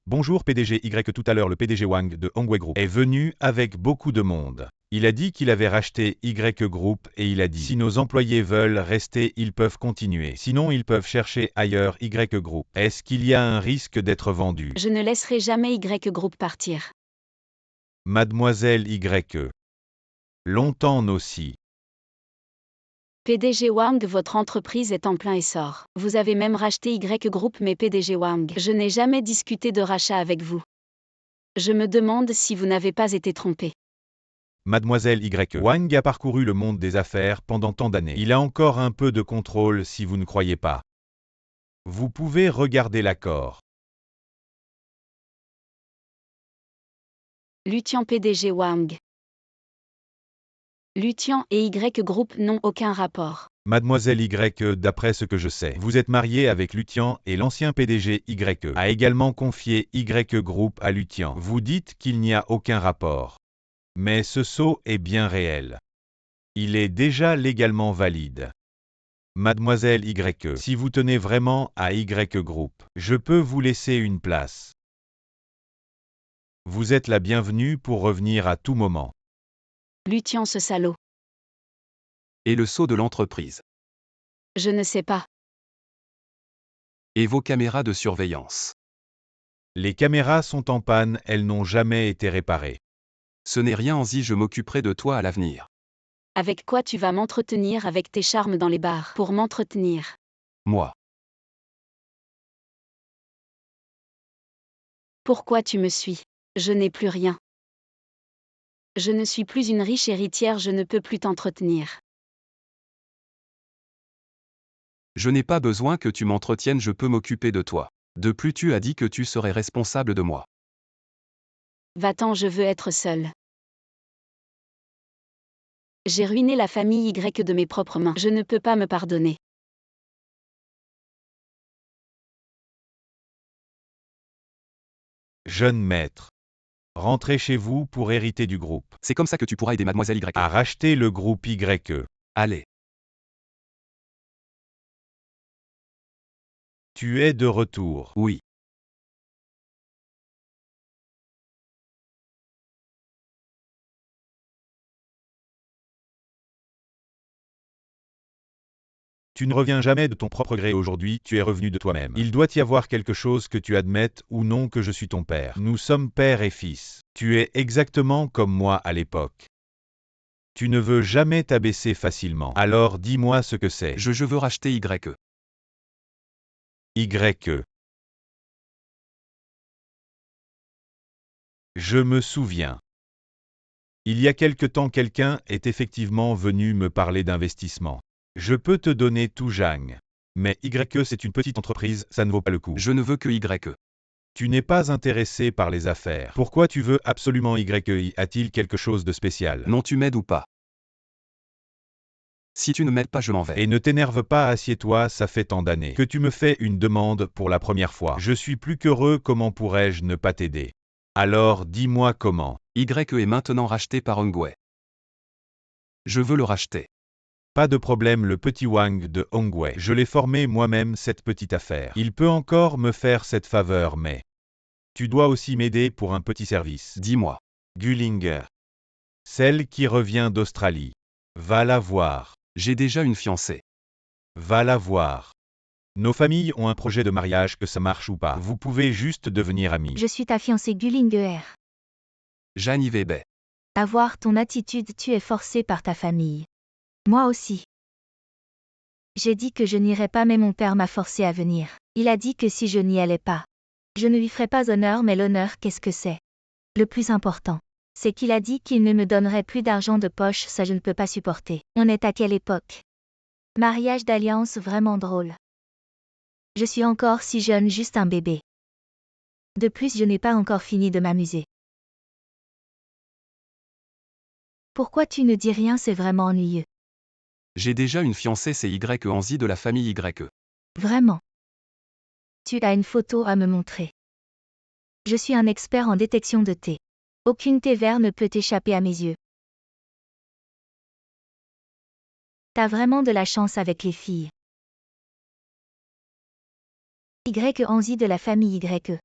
Bonjour PDG Y, tout à l'heure le PDG Wang de Hongwei Group Est venu avec beaucoup de monde. Il a dit qu'il avait racheté Y Group et il a dit si nos employés veulent rester, ils peuvent continuer. Sinon, ils peuvent chercher ailleurs Y Group. Est-ce qu'il y a un risque d'être vendu? Je ne laisserai jamais Y Group partir. Mademoiselle YE. Longtemps aussi. PDG Wang, votre entreprise est en plein essor. Vous avez même racheté Y Group, mais PDG Wang, je n'ai jamais discuté de rachat avec vous. Je me demande si vous n'avez pas été trompé. Mademoiselle YE. Wang a parcouru le monde des affaires pendant tant d'années. Il a encore un peu de contrôle si vous ne croyez pas. Vous pouvez regarder l'accord. Luthian PDG Wang. Luthian et Y Group n'ont aucun rapport. Mademoiselle YE, d'après ce que je sais, vous êtes mariée avec Luthian et l'ancien PDG YE a également confié Y Group à Luthian. Vous dites qu'il n'y a aucun rapport. Mais ce saut est bien réel. Il est déjà légalement valide. Mademoiselle YE, si vous tenez vraiment à Y Group, je peux vous laisser une place. Vous êtes la bienvenue pour revenir à tout moment. Luthian, ce salaud. Et le sceau de l'entreprise. Je ne sais pas. Et vos caméras de surveillance. Les caméras sont en panne, elles n'ont jamais été réparées. Ce n'est rien, Anzi, je m'occuperai de toi à l'avenir. Avec quoi tu vas m'entretenir avec tes charmes dans les bars? Pour m'entretenir. Moi. Pourquoi tu me suis? Je n'ai plus rien. Je ne suis plus une riche héritière, je ne peux plus t'entretenir. Je n'ai pas besoin que tu m'entretiennes, je peux m'occuper de toi. De plus, tu as dit que tu serais responsable de moi. Va-t'en, je veux être seule. J'ai ruiné la famille Y de mes propres mains. Je ne peux pas me pardonner. Jeune maître. Rentrez chez vous pour hériter du groupe. C'est comme ça que tu pourras aider mademoiselle Y. À racheter le groupe YE. Allez. Tu es de retour. Oui. Tu ne reviens jamais de ton propre gré aujourd'hui, tu es revenu de toi-même. Il doit y avoir quelque chose que tu admettes ou non que je suis ton père. Nous sommes père et fils. Tu es exactement comme moi à l'époque. Tu ne veux jamais t'abaisser facilement. Alors dis-moi ce que c'est. Je veux racheter YE. YE. Je me souviens. Il y a quelque temps, quelqu'un est effectivement venu me parler d'investissement. Je peux te donner tout, Jang. Mais YE, c'est une petite entreprise, ça ne vaut pas le coup. Je ne veux que YE. Tu n'es pas intéressé par les affaires. Pourquoi tu veux absolument YE? A-t-il quelque chose de spécial? Non, tu m'aides ou pas? Si tu ne m'aides pas, je m'en vais. Et ne t'énerve pas, assieds-toi, ça fait tant d'années que tu me fais une demande pour la première fois. Je suis plus qu'heureux, comment pourrais-je ne pas t'aider? Alors dis-moi comment. YE est maintenant racheté par Hongwei. Je veux le racheter. Pas de problème, le petit Wang de Hongwei. Je l'ai formé moi-même, cette petite affaire. Il peut encore me faire cette faveur, mais tu dois aussi m'aider pour un petit service. Dis-moi. Gullinger. Celle qui revient d'Australie. Va la voir. J'ai déjà une fiancée. Va la voir. Nos familles ont un projet de mariage, que ça marche ou pas. Vous pouvez juste devenir amis. Je suis ta fiancée Gullinger. Jani Weber. À voir ton attitude, tu es forcé par ta famille. Moi aussi. J'ai dit que je n'irais pas, mais mon père m'a forcé à venir. Il a dit que si je n'y allais pas, je ne lui ferais pas honneur, mais l'honneur, qu'est-ce que c'est? Le plus important, c'est qu'il a dit qu'il ne me donnerait plus d'argent de poche, ça je ne peux pas supporter. On est à quelle époque? Mariage d'alliance vraiment drôle. Je suis encore si jeune, juste un bébé. De plus, je n'ai pas encore fini de m'amuser. Pourquoi tu ne dis rien, c'est vraiment ennuyeux. J'ai déjà une fiancée, c'est YE Anzi de la famille YE. Vraiment. Tu as une photo à me montrer. Je suis un expert en détection de thé. Aucune thé vert ne peut échapper à mes yeux. T'as vraiment de la chance avec les filles. YE Anzi de la famille YE.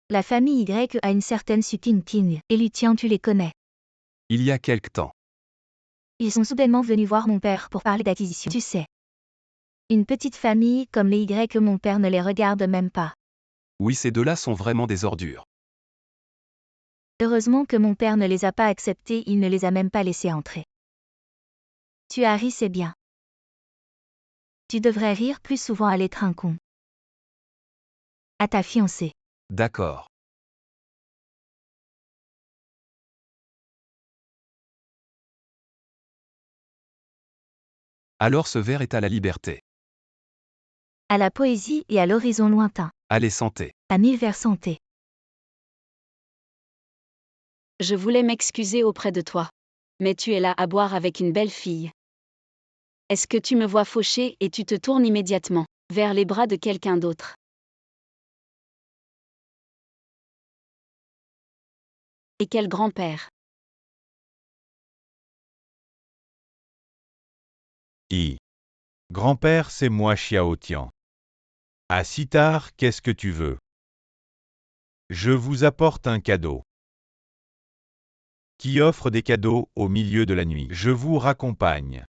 La famille YE a une certaine Sukin King et Lutian, tu les connais. Il y a quelque temps. Ils sont soudainement venus voir mon père pour parler d'acquisition. Tu sais. Une petite famille comme les YE, mon père ne les regarde même pas. Oui, ces deux-là sont vraiment des ordures. Heureusement que mon père ne les a pas acceptés, il ne les a même pas laissés entrer. Tu as ri, c'est bien. Tu devrais rire plus souvent, à l'être un con. À ta fiancée. D'accord. Alors ce verre est à la liberté. À la poésie et à l'horizon lointain. Allez, santé. À 1000 vers santé. Je voulais m'excuser auprès de toi. Mais tu es là à boire avec une belle fille. Est-ce que tu me vois faucher et tu te tournes immédiatement vers les bras de quelqu'un d'autre? Et quel grand-père! Grand-père, c'est moi, Xiao Tian. À si tard, qu'est-ce que tu veux? Je vous apporte un cadeau. Qui offre des cadeaux au milieu de la nuit? Je vous raccompagne.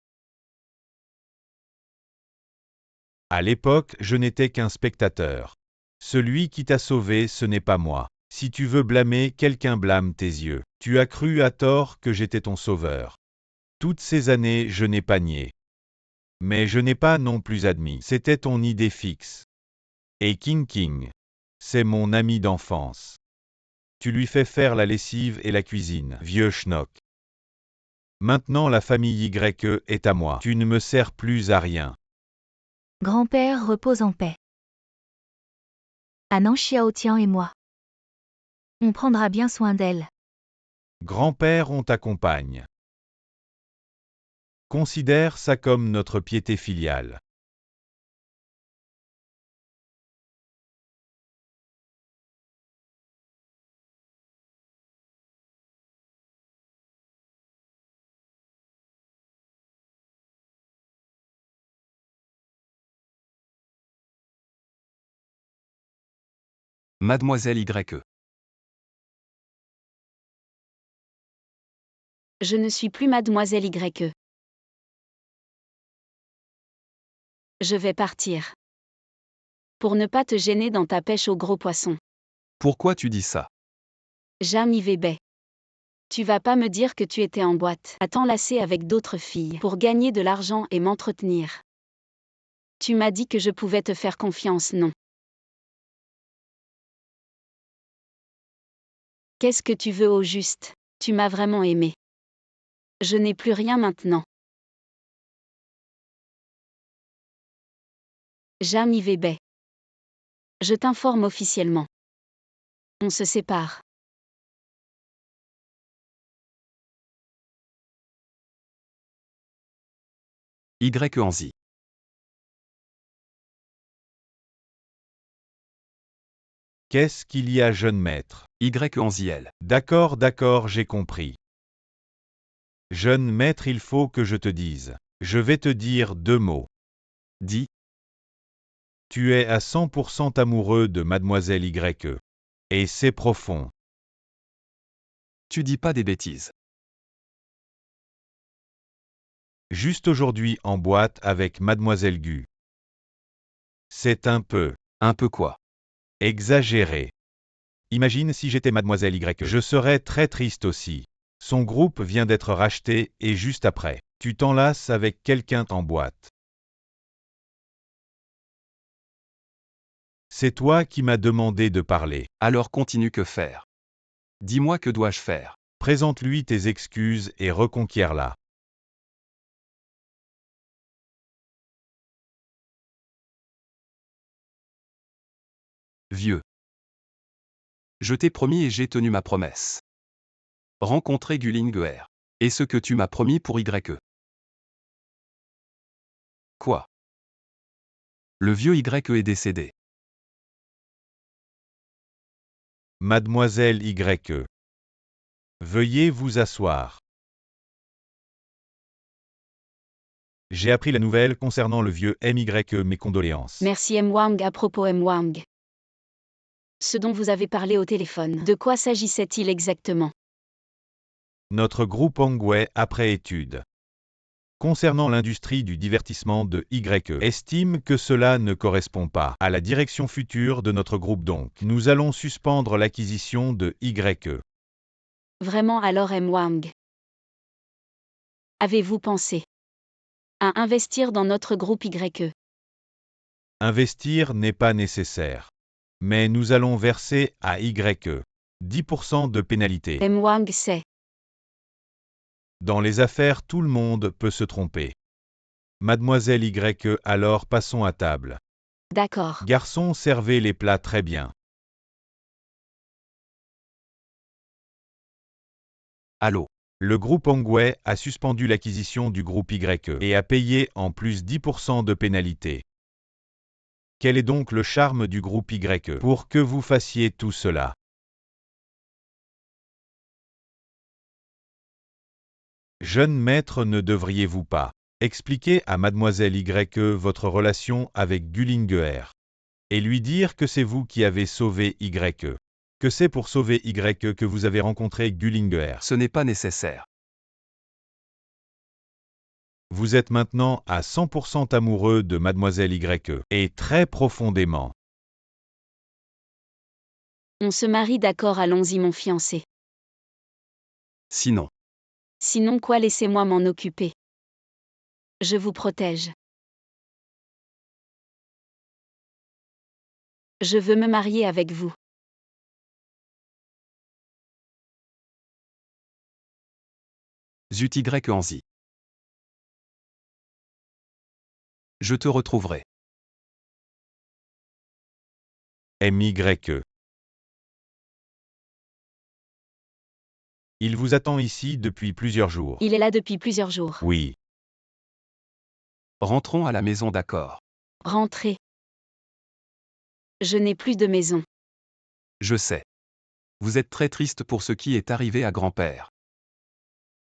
À l'époque, je n'étais qu'un spectateur. Celui qui t'a sauvé, ce n'est pas moi. Si tu veux blâmer quelqu'un, blâme tes yeux. Tu as cru à tort que j'étais ton sauveur. Toutes ces années, je n'ai pas nié. Mais je n'ai pas non plus admis. C'était ton idée fixe. Et King, c'est mon ami d'enfance. Tu lui fais faire la lessive et la cuisine, vieux schnock. Maintenant la famille YE est à moi. Tu ne me sers plus à rien. Grand-père repose en paix. Anan Xiaotian et moi. On prendra bien soin d'elle. Grand-père, on t'accompagne. Considère ça comme notre piété filiale. Mademoiselle YE. Je ne suis plus mademoiselle YE. Je vais partir. Pour ne pas te gêner dans ta pêche aux gros poissons. Pourquoi tu dis ça? Jam Ivebe. Tu vas pas me dire que tu étais en boîte, à t'enlacer avec d'autres filles, pour gagner de l'argent et m'entretenir. Tu m'as dit que je pouvais te faire confiance, non? Qu'est-ce que tu veux au juste? Tu m'as vraiment aimé. Je n'ai plus rien maintenant. Jam Ivebe. Je t'informe officiellement. On se sépare. YE Anzi. Qu'est-ce qu'il y a, jeune maître? YE Anziel. D'accord, j'ai compris. Jeune maître, il faut que je te dise. Je vais te dire 2 mots. Dis. Tu es à 100% amoureux de mademoiselle YE. Et c'est profond. Tu dis pas des bêtises. Juste aujourd'hui en boîte avec mademoiselle Gu. C'est un peu Un peu quoi? exagéré. Imagine si j'étais mademoiselle YE. Je serais très triste aussi. Son groupe vient d'être racheté et juste après, tu t'enlaces avec quelqu'un en boîte. C'est toi qui m'as demandé de parler. Alors continue, que faire? Dis-moi, que dois-je faire? Présente-lui tes excuses et reconquiers-la. Vieux. Je t'ai promis et j'ai tenu ma promesse. Rencontrer Gullinger. Et ce que tu m'as promis pour YE. Quoi? Le vieux YE est décédé. Mademoiselle YE. Veuillez vous asseoir. J'ai appris la nouvelle concernant le vieux MYE, mes condoléances. Merci Mwang. À propos Mwang. Ce dont vous avez parlé au téléphone, de quoi s'agissait-il exactement? Notre groupe Hongwei, après étude. Concernant l'industrie du divertissement de YE, estime que cela ne correspond pas à la direction future de notre groupe, donc nous allons suspendre l'acquisition de YE. Vraiment, alors Mwang. Avez-vous pensé à investir dans notre groupe YE? Investir n'est pas nécessaire. Mais nous allons verser à YE 10% de pénalité. Mwang sait. Dans les affaires, tout le monde peut se tromper. Mademoiselle YE, alors passons à table. D'accord. Garçon, servez les plats très bien. Allô? Le groupe Hongwei a suspendu l'acquisition du groupe YE et a payé en plus 10% de pénalité. Quel est donc le charme du groupe YE pour que vous fassiez tout cela? Jeune maître, ne devriez-vous pas expliquer à mademoiselle YE votre relation avec Gullinger et lui dire que c'est vous qui avez sauvé YE, que c'est pour sauver YE que vous avez rencontré Gullinger. Ce n'est pas nécessaire. Vous êtes maintenant à 100% amoureux de mademoiselle YE, et très profondément. On se marie, d'accord, allons-y mon fiancé. Sinon. Sinon quoi, laissez-moi m'en occuper. Je vous protège. Je veux me marier avec vous. Zut Y Anzi. Je te retrouverai. MYE. Il vous attend ici depuis plusieurs jours. Il est là depuis plusieurs jours. Oui. Rentrons à la maison, d'accord. Rentrez. Je n'ai plus de maison. Je sais. Vous êtes très triste pour ce qui est arrivé à grand-père.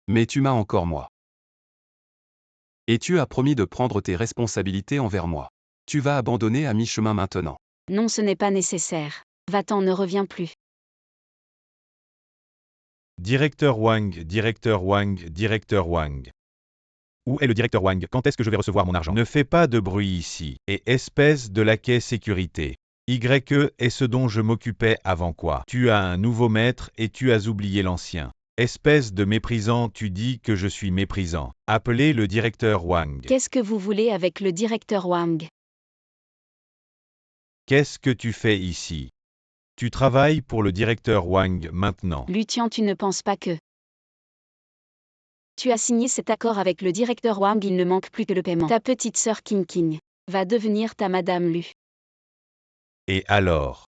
Mais tu m'as encore moi. Et tu as promis de prendre tes responsabilités envers moi. Tu vas abandonner à mi-chemin maintenant. Non, ce n'est pas nécessaire. Va-t'en, ne reviens plus. Directeur Wang, directeur Wang, directeur Wang. Où est le directeur Wang? Quand est-ce que je vais recevoir mon argent? Ne fais pas de bruit ici. Et espèce de laquais sécurité. YE est ce dont je m'occupais avant quoi? Tu as un nouveau maître et tu as oublié l'ancien. Espèce de méprisant, tu dis que je suis méprisant. Appelez le directeur Wang. Qu'est-ce que vous voulez avec le directeur Wang? Qu'est-ce que tu fais ici? Tu travailles pour le directeur Wang maintenant. Lutian, tu ne penses pas que... Tu as signé cet accord avec le directeur Wang, il ne manque plus que le paiement. Ta petite sœur King King va devenir ta Madame Lu. Et alors?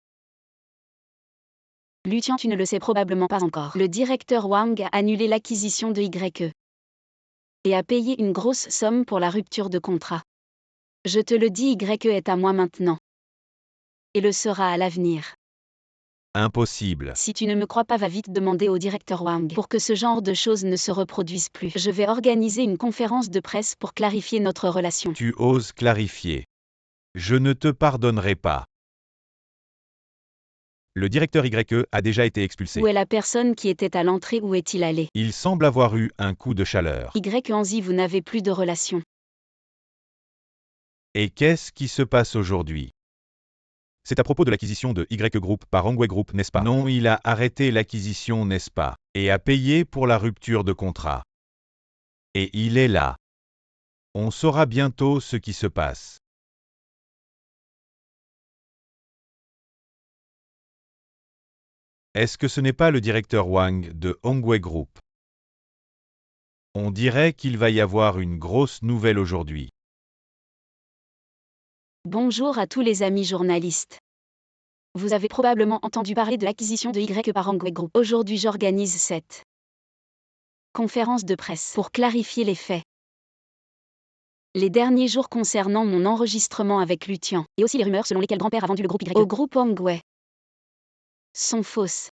Lutian, tu ne le sais probablement pas encore. Le directeur Wang a annulé l'acquisition de YE. Et a payé une grosse somme pour la rupture de contrat. Je te le dis, YE est à moi maintenant. Et le sera à l'avenir. Impossible. Si tu ne me crois pas, va vite demander au directeur Wang pour que ce genre de choses ne se reproduise plus. Je vais organiser une conférence de presse pour clarifier notre relation. Tu oses clarifier. Je ne te pardonnerai pas. Le directeur YE a déjà été expulsé. Où est la personne qui était à l'entrée? Où est-il allé? Il semble avoir eu un coup de chaleur. Y Anzi, vous n'avez plus de relation. Et qu'est-ce qui se passe aujourd'hui? C'est à propos de l'acquisition de Y Group par Hongwei Group, n'est-ce pas? Non, il a arrêté l'acquisition, n'est-ce pas? Et a payé pour la rupture de contrat. Et il est là. On saura bientôt ce qui se passe. Est-ce que ce n'est pas le directeur Wang de Hongwei Group? On dirait qu'il va y avoir une grosse nouvelle aujourd'hui. Bonjour à tous les amis journalistes. Vous avez probablement entendu parler de l'acquisition de Y par Hongwei Group. Aujourd'hui, j'organise cette conférence de presse pour clarifier les faits. Les derniers jours concernant mon enregistrement avec Lutian, et aussi les rumeurs selon lesquelles grand-père a vendu le groupe Y au groupe Hongwei, sont fausses.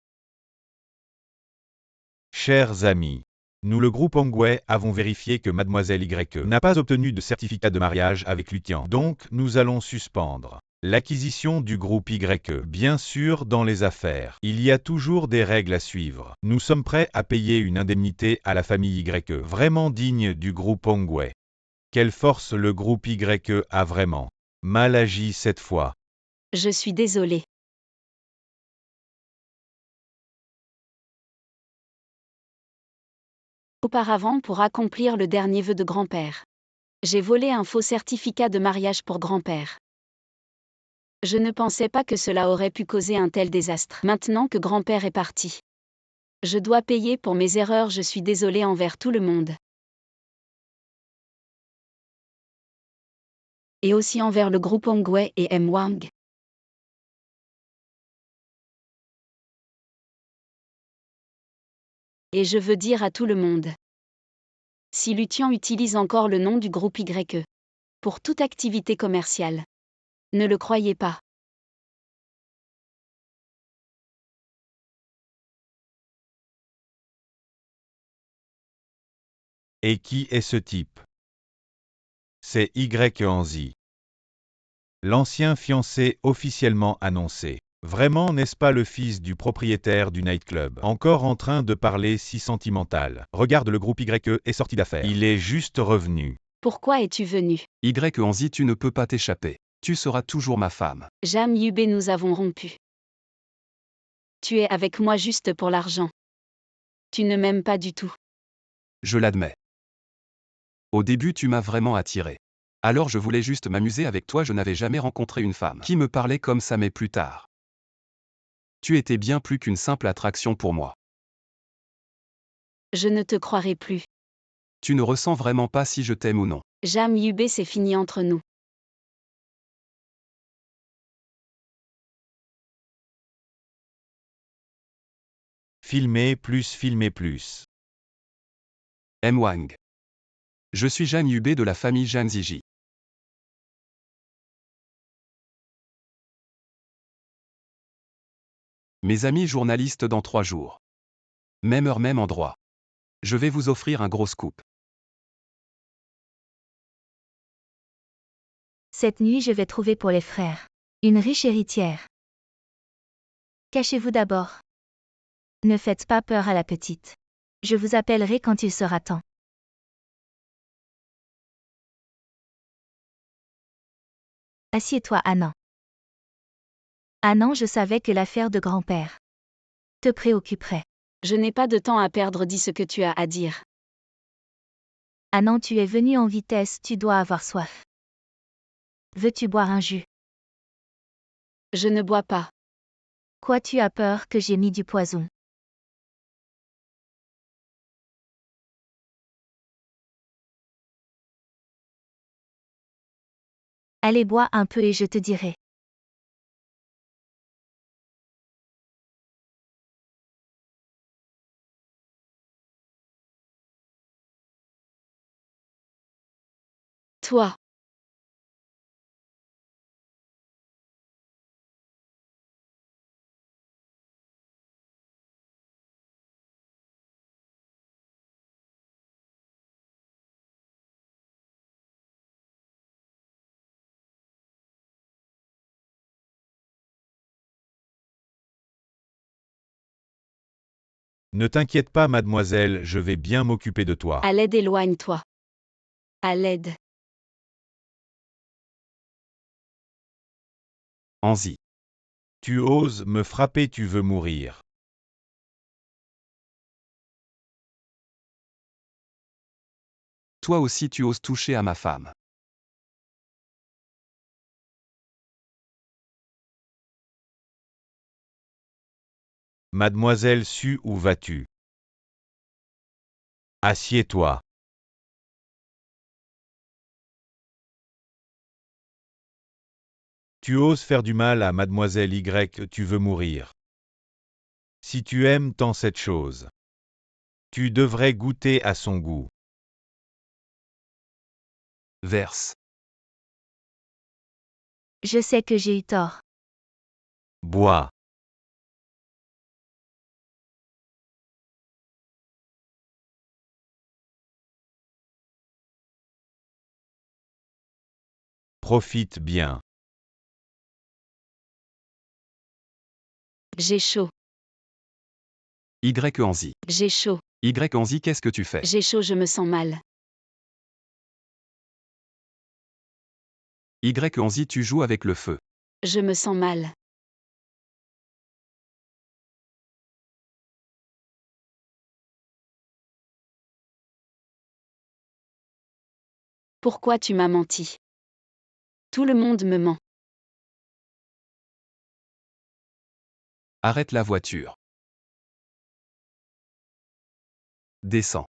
Chers amis, nous le groupe Hongwei avons vérifié que mademoiselle YE n'a pas obtenu de certificat de mariage avec Lutian. Donc, nous allons suspendre l'acquisition du groupe YE. Bien sûr, dans les affaires, il y a toujours des règles à suivre. Nous sommes prêts à payer une indemnité à la famille YE, vraiment digne du groupe Hongwei. Quelle force le groupe YE a vraiment mal agi cette fois. Je suis désolé. Auparavant, pour accomplir le dernier vœu de grand-père, j'ai volé un faux certificat de mariage pour grand-père. Je ne pensais pas que cela aurait pu causer un tel désastre. Maintenant que grand-père est parti, je dois payer pour mes erreurs. Je suis désolé envers tout le monde. Et aussi envers le groupe Hongwei et M. Wang. Et je veux dire à tout le monde. Si Lutian utilise encore le nom du groupe YE pour toute activité commerciale, ne le croyez pas. Et qui est ce type? C'est Y Anzi. L'ancien fiancé officiellement annoncé. Vraiment, n'est-ce pas le fils du propriétaire du nightclub? Encore en train de parler si sentimental. Regarde, le groupe YE est sorti d'affaires. Il est juste revenu. Pourquoi es-tu venu? Y Anzi, tu ne peux pas t'échapper. Tu seras toujours ma femme. Jam Yube, nous avons rompu. Tu es avec moi juste pour l'argent. Tu ne m'aimes pas du tout. Je l'admets. Au début, tu m'as vraiment attiré. Alors je voulais juste m'amuser avec toi, je n'avais jamais rencontré une femme qui me parlait comme ça, mais plus tard. Tu étais bien plus qu'une simple attraction pour moi. Je ne te croirai plus. Tu ne ressens vraiment pas si je t'aime ou non. Jam Yubé, c'est fini entre nous. Filmer plus. M. Wang. Je suis Jan Yubé de la famille Jan Ziji. Mes amis journalistes dans 3 jours. Même heure, même endroit. Je vais vous offrir un gros scoop. Cette nuit, je vais trouver pour les frères une riche héritière. Cachez-vous d'abord. Ne faites pas peur à la petite. Je vous appellerai quand il sera temps. Assieds-toi, Annan. Annan, je savais que l'affaire de grand-père te préoccuperait. Je n'ai pas de temps à perdre, dis ce que tu as à dire. Annan, tu es venu en vitesse, tu dois avoir soif. Veux-tu boire un jus? Je ne bois pas. Quoi, tu as peur que j'ai mis du poison? Allez, bois un peu et je te dirai. Toi. Ne t'inquiète pas, mademoiselle, je vais bien m'occuper de toi. À l'aide, éloigne-toi. À l'aide. Anzi. Tu oses me frapper, tu veux mourir. Toi aussi tu oses toucher à ma femme. Mademoiselle Su, où vas-tu? Assieds-toi. Tu oses faire du mal à mademoiselle Y, tu veux mourir. Si tu aimes tant cette chose, tu devrais goûter à son goût. Verse. Je sais que j'ai eu tort. Bois. Profite bien. J'ai chaud. Y. Anzi. J'ai chaud. Y. Anzi, qu'est-ce que tu fais? J'ai chaud, je me sens mal. Y. Anzi, tu joues avec le feu. Je me sens mal. Pourquoi tu m'as menti? Tout le monde me ment. Arrête la voiture. Descends.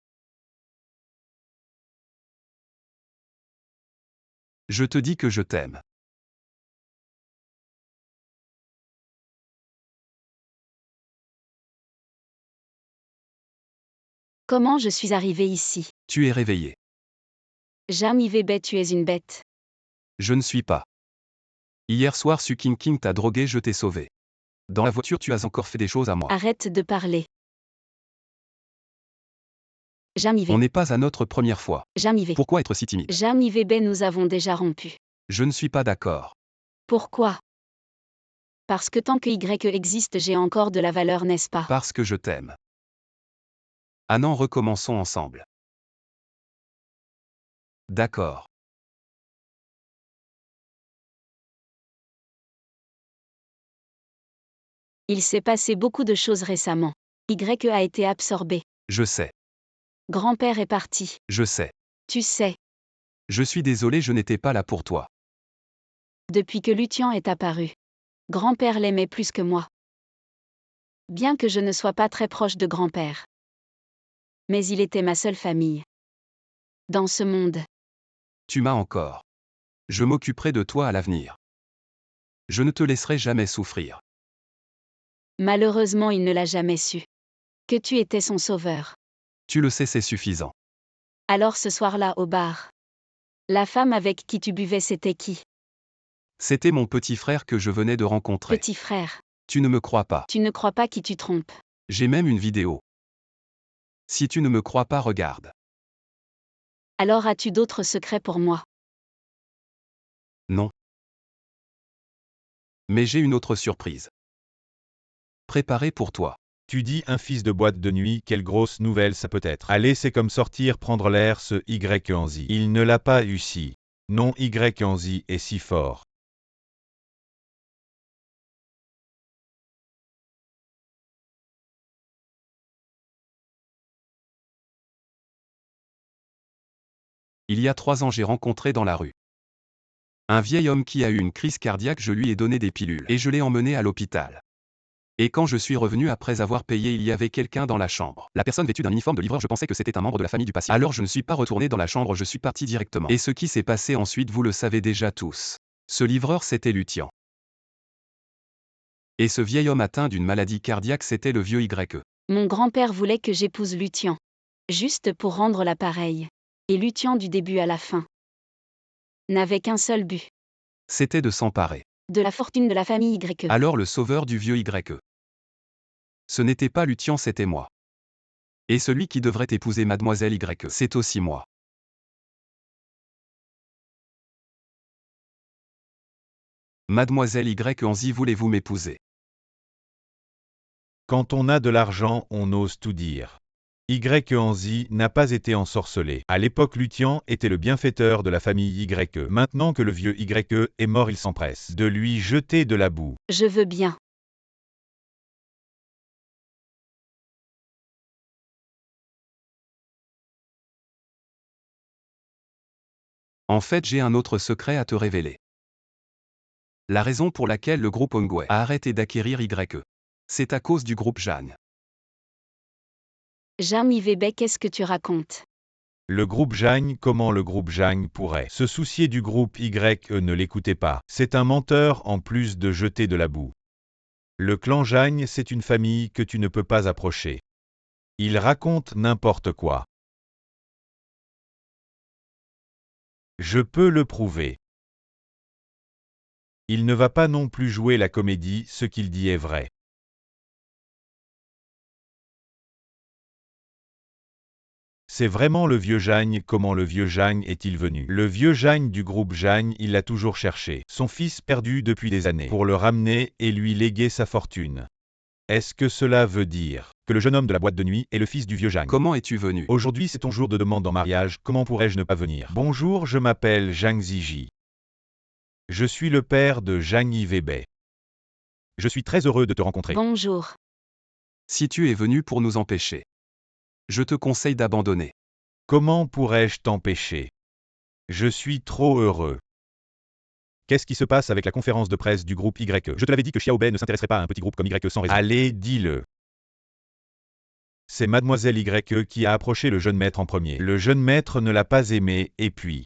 Je te dis que je t'aime. Comment je suis arrivé ici? Tu es réveillé. Jam Yubé, tu es une bête. Je ne suis pas. Hier soir, Sukin King t'a drogué, je t'ai sauvé. Dans la voiture, tu as encore fait des choses à moi. Arrête de parler. Jam Yubé. On n'est pas à notre première fois. Jam Yubé. Pourquoi être si timide? Jam Yubé, nous avons déjà rompu. Je ne suis pas d'accord. Pourquoi? Parce que tant que Y existe, j'ai encore de la valeur, n'est-ce pas? Parce que je t'aime. Annan, recommençons ensemble. D'accord. Il s'est passé beaucoup de choses récemment. Y a été absorbé. Je sais. Grand-père est parti. Je sais. Tu sais, Je suis désolé, je n'étais pas là pour toi. depuis que Lutien est apparu. Grand-père l'aimait plus que moi. Bien que je ne sois pas très proche de grand-père. Mais il était ma seule famille. Dans ce monde. Tu m'as encore. Je m'occuperai de toi à l'avenir. Je ne te laisserai jamais souffrir. Malheureusement, il ne l'a jamais su. Que tu étais son sauveur. Tu le sais, c'est suffisant. Alors ce soir-là au bar. La femme avec qui tu buvais, c'était qui? C'était mon petit frère que je venais de rencontrer. Petit frère. Tu ne me crois pas. Tu ne crois pas qui tu trompes. J'ai même une vidéo. Si tu ne me crois pas, regarde. Alors as-tu d'autres secrets pour moi? Non. Mais j'ai une autre surprise. Préparée pour toi. Tu dis un fils de boîte de nuit, quelle grosse nouvelle ça peut être. Allez, c'est comme sortir prendre l'air ce Y Anzi. Il ne l'a pas eu si. Non, Y Anzi est si fort. Il y a 3 ans, j'ai rencontré dans la rue un vieil homme qui a eu une crise cardiaque. Je lui ai donné des pilules et je l'ai emmené à l'hôpital. Et quand je suis revenu après avoir payé, il y avait quelqu'un dans la chambre. La personne vêtue d'un uniforme de livreur, je pensais que c'était un membre de la famille du patient. Alors je ne suis pas retourné dans la chambre, je suis parti directement. Et ce qui s'est passé ensuite, vous le savez déjà tous. Ce livreur, c'était Lutien. Et ce vieil homme atteint d'une maladie cardiaque, c'était le vieux YE. Mon grand-père voulait que j'épouse Lutien. Juste pour rendre l'appareil. Et Lutien du début à la fin. N'avait qu'un seul but. C'était de s'emparer. De la fortune de la famille YE. Alors le sauveur du vieux YE. Ce n'était pas Lutien, c'était moi. Et celui qui devrait épouser mademoiselle YE, c'est aussi moi. Mademoiselle YE Anzi, voulez-vous m'épouser? Quand on a de l'argent, on ose tout dire. Y Anzi n'a pas été ensorcelé. À l'époque, Lutien était le bienfaiteur de la famille YE. Maintenant que le vieux YE est mort, il s'empresse de lui jeter de la boue. Je veux bien. En fait, j'ai un autre secret à te révéler. La raison pour laquelle le groupe Ongwe a arrêté d'acquérir YE. C'est à cause du groupe Jeanne. Jeanne Yvébet, qu'est-ce que tu racontes? Le groupe Jagne, comment le groupe Jagne pourrait se soucier du groupe YE? Ne l'écoutez pas. C'est un menteur en plus de jeter de la boue. Le clan Jagne, c'est une famille que tu ne peux pas approcher. Il raconte n'importe quoi. Je peux le prouver. Il ne va pas non plus jouer la comédie, ce qu'il dit est vrai. C'est vraiment le vieux Jagne. Comment le vieux Jagne est-il venu? Le vieux Jagne du groupe Jagne, il l'a toujours cherché. Son fils perdu depuis des années. Pour le ramener et lui léguer sa fortune. Est-ce que cela veut dire que le jeune homme de la boîte de nuit est le fils du vieux Jagne? Comment es-tu venu? Aujourd'hui c'est ton jour de demande en mariage, comment pourrais-je ne pas venir? Bonjour, je m'appelle Zhang Ziji. Je suis le père de Zhang Yvébet. Je suis très heureux de te rencontrer. Bonjour. Si tu es venu pour nous empêcher, je te conseille d'abandonner. Comment pourrais-je t'empêcher? Je suis trop heureux. Qu'est-ce qui se passe avec la conférence de presse du groupe YE? Je te l'avais dit que Xiaobei ne s'intéresserait pas à un petit groupe comme YE sans raison. Allez, dis-le. C'est mademoiselle YE qui a approché le jeune maître en premier. Le jeune maître ne l'a pas aimé, et puis...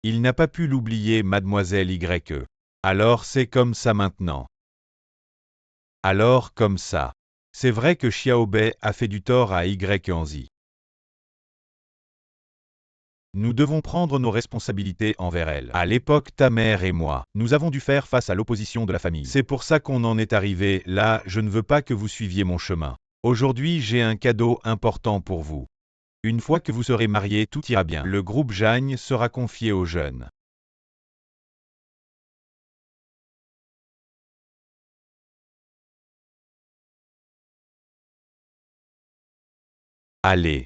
Il n'a pas pu l'oublier, mademoiselle YE. Alors c'est comme ça maintenant. Alors comme ça. C'est vrai que Xiaobei a fait du tort à Y Anzi. Nous devons prendre nos responsabilités envers elle. À l'époque, ta mère et moi, nous avons dû faire face à l'opposition de la famille. C'est pour ça qu'on en est arrivé là. Je ne veux pas que vous suiviez mon chemin. Aujourd'hui, j'ai un cadeau important pour vous. Une fois que vous serez mariés, tout ira bien. Le groupe Jagne sera confié aux jeunes. Allez.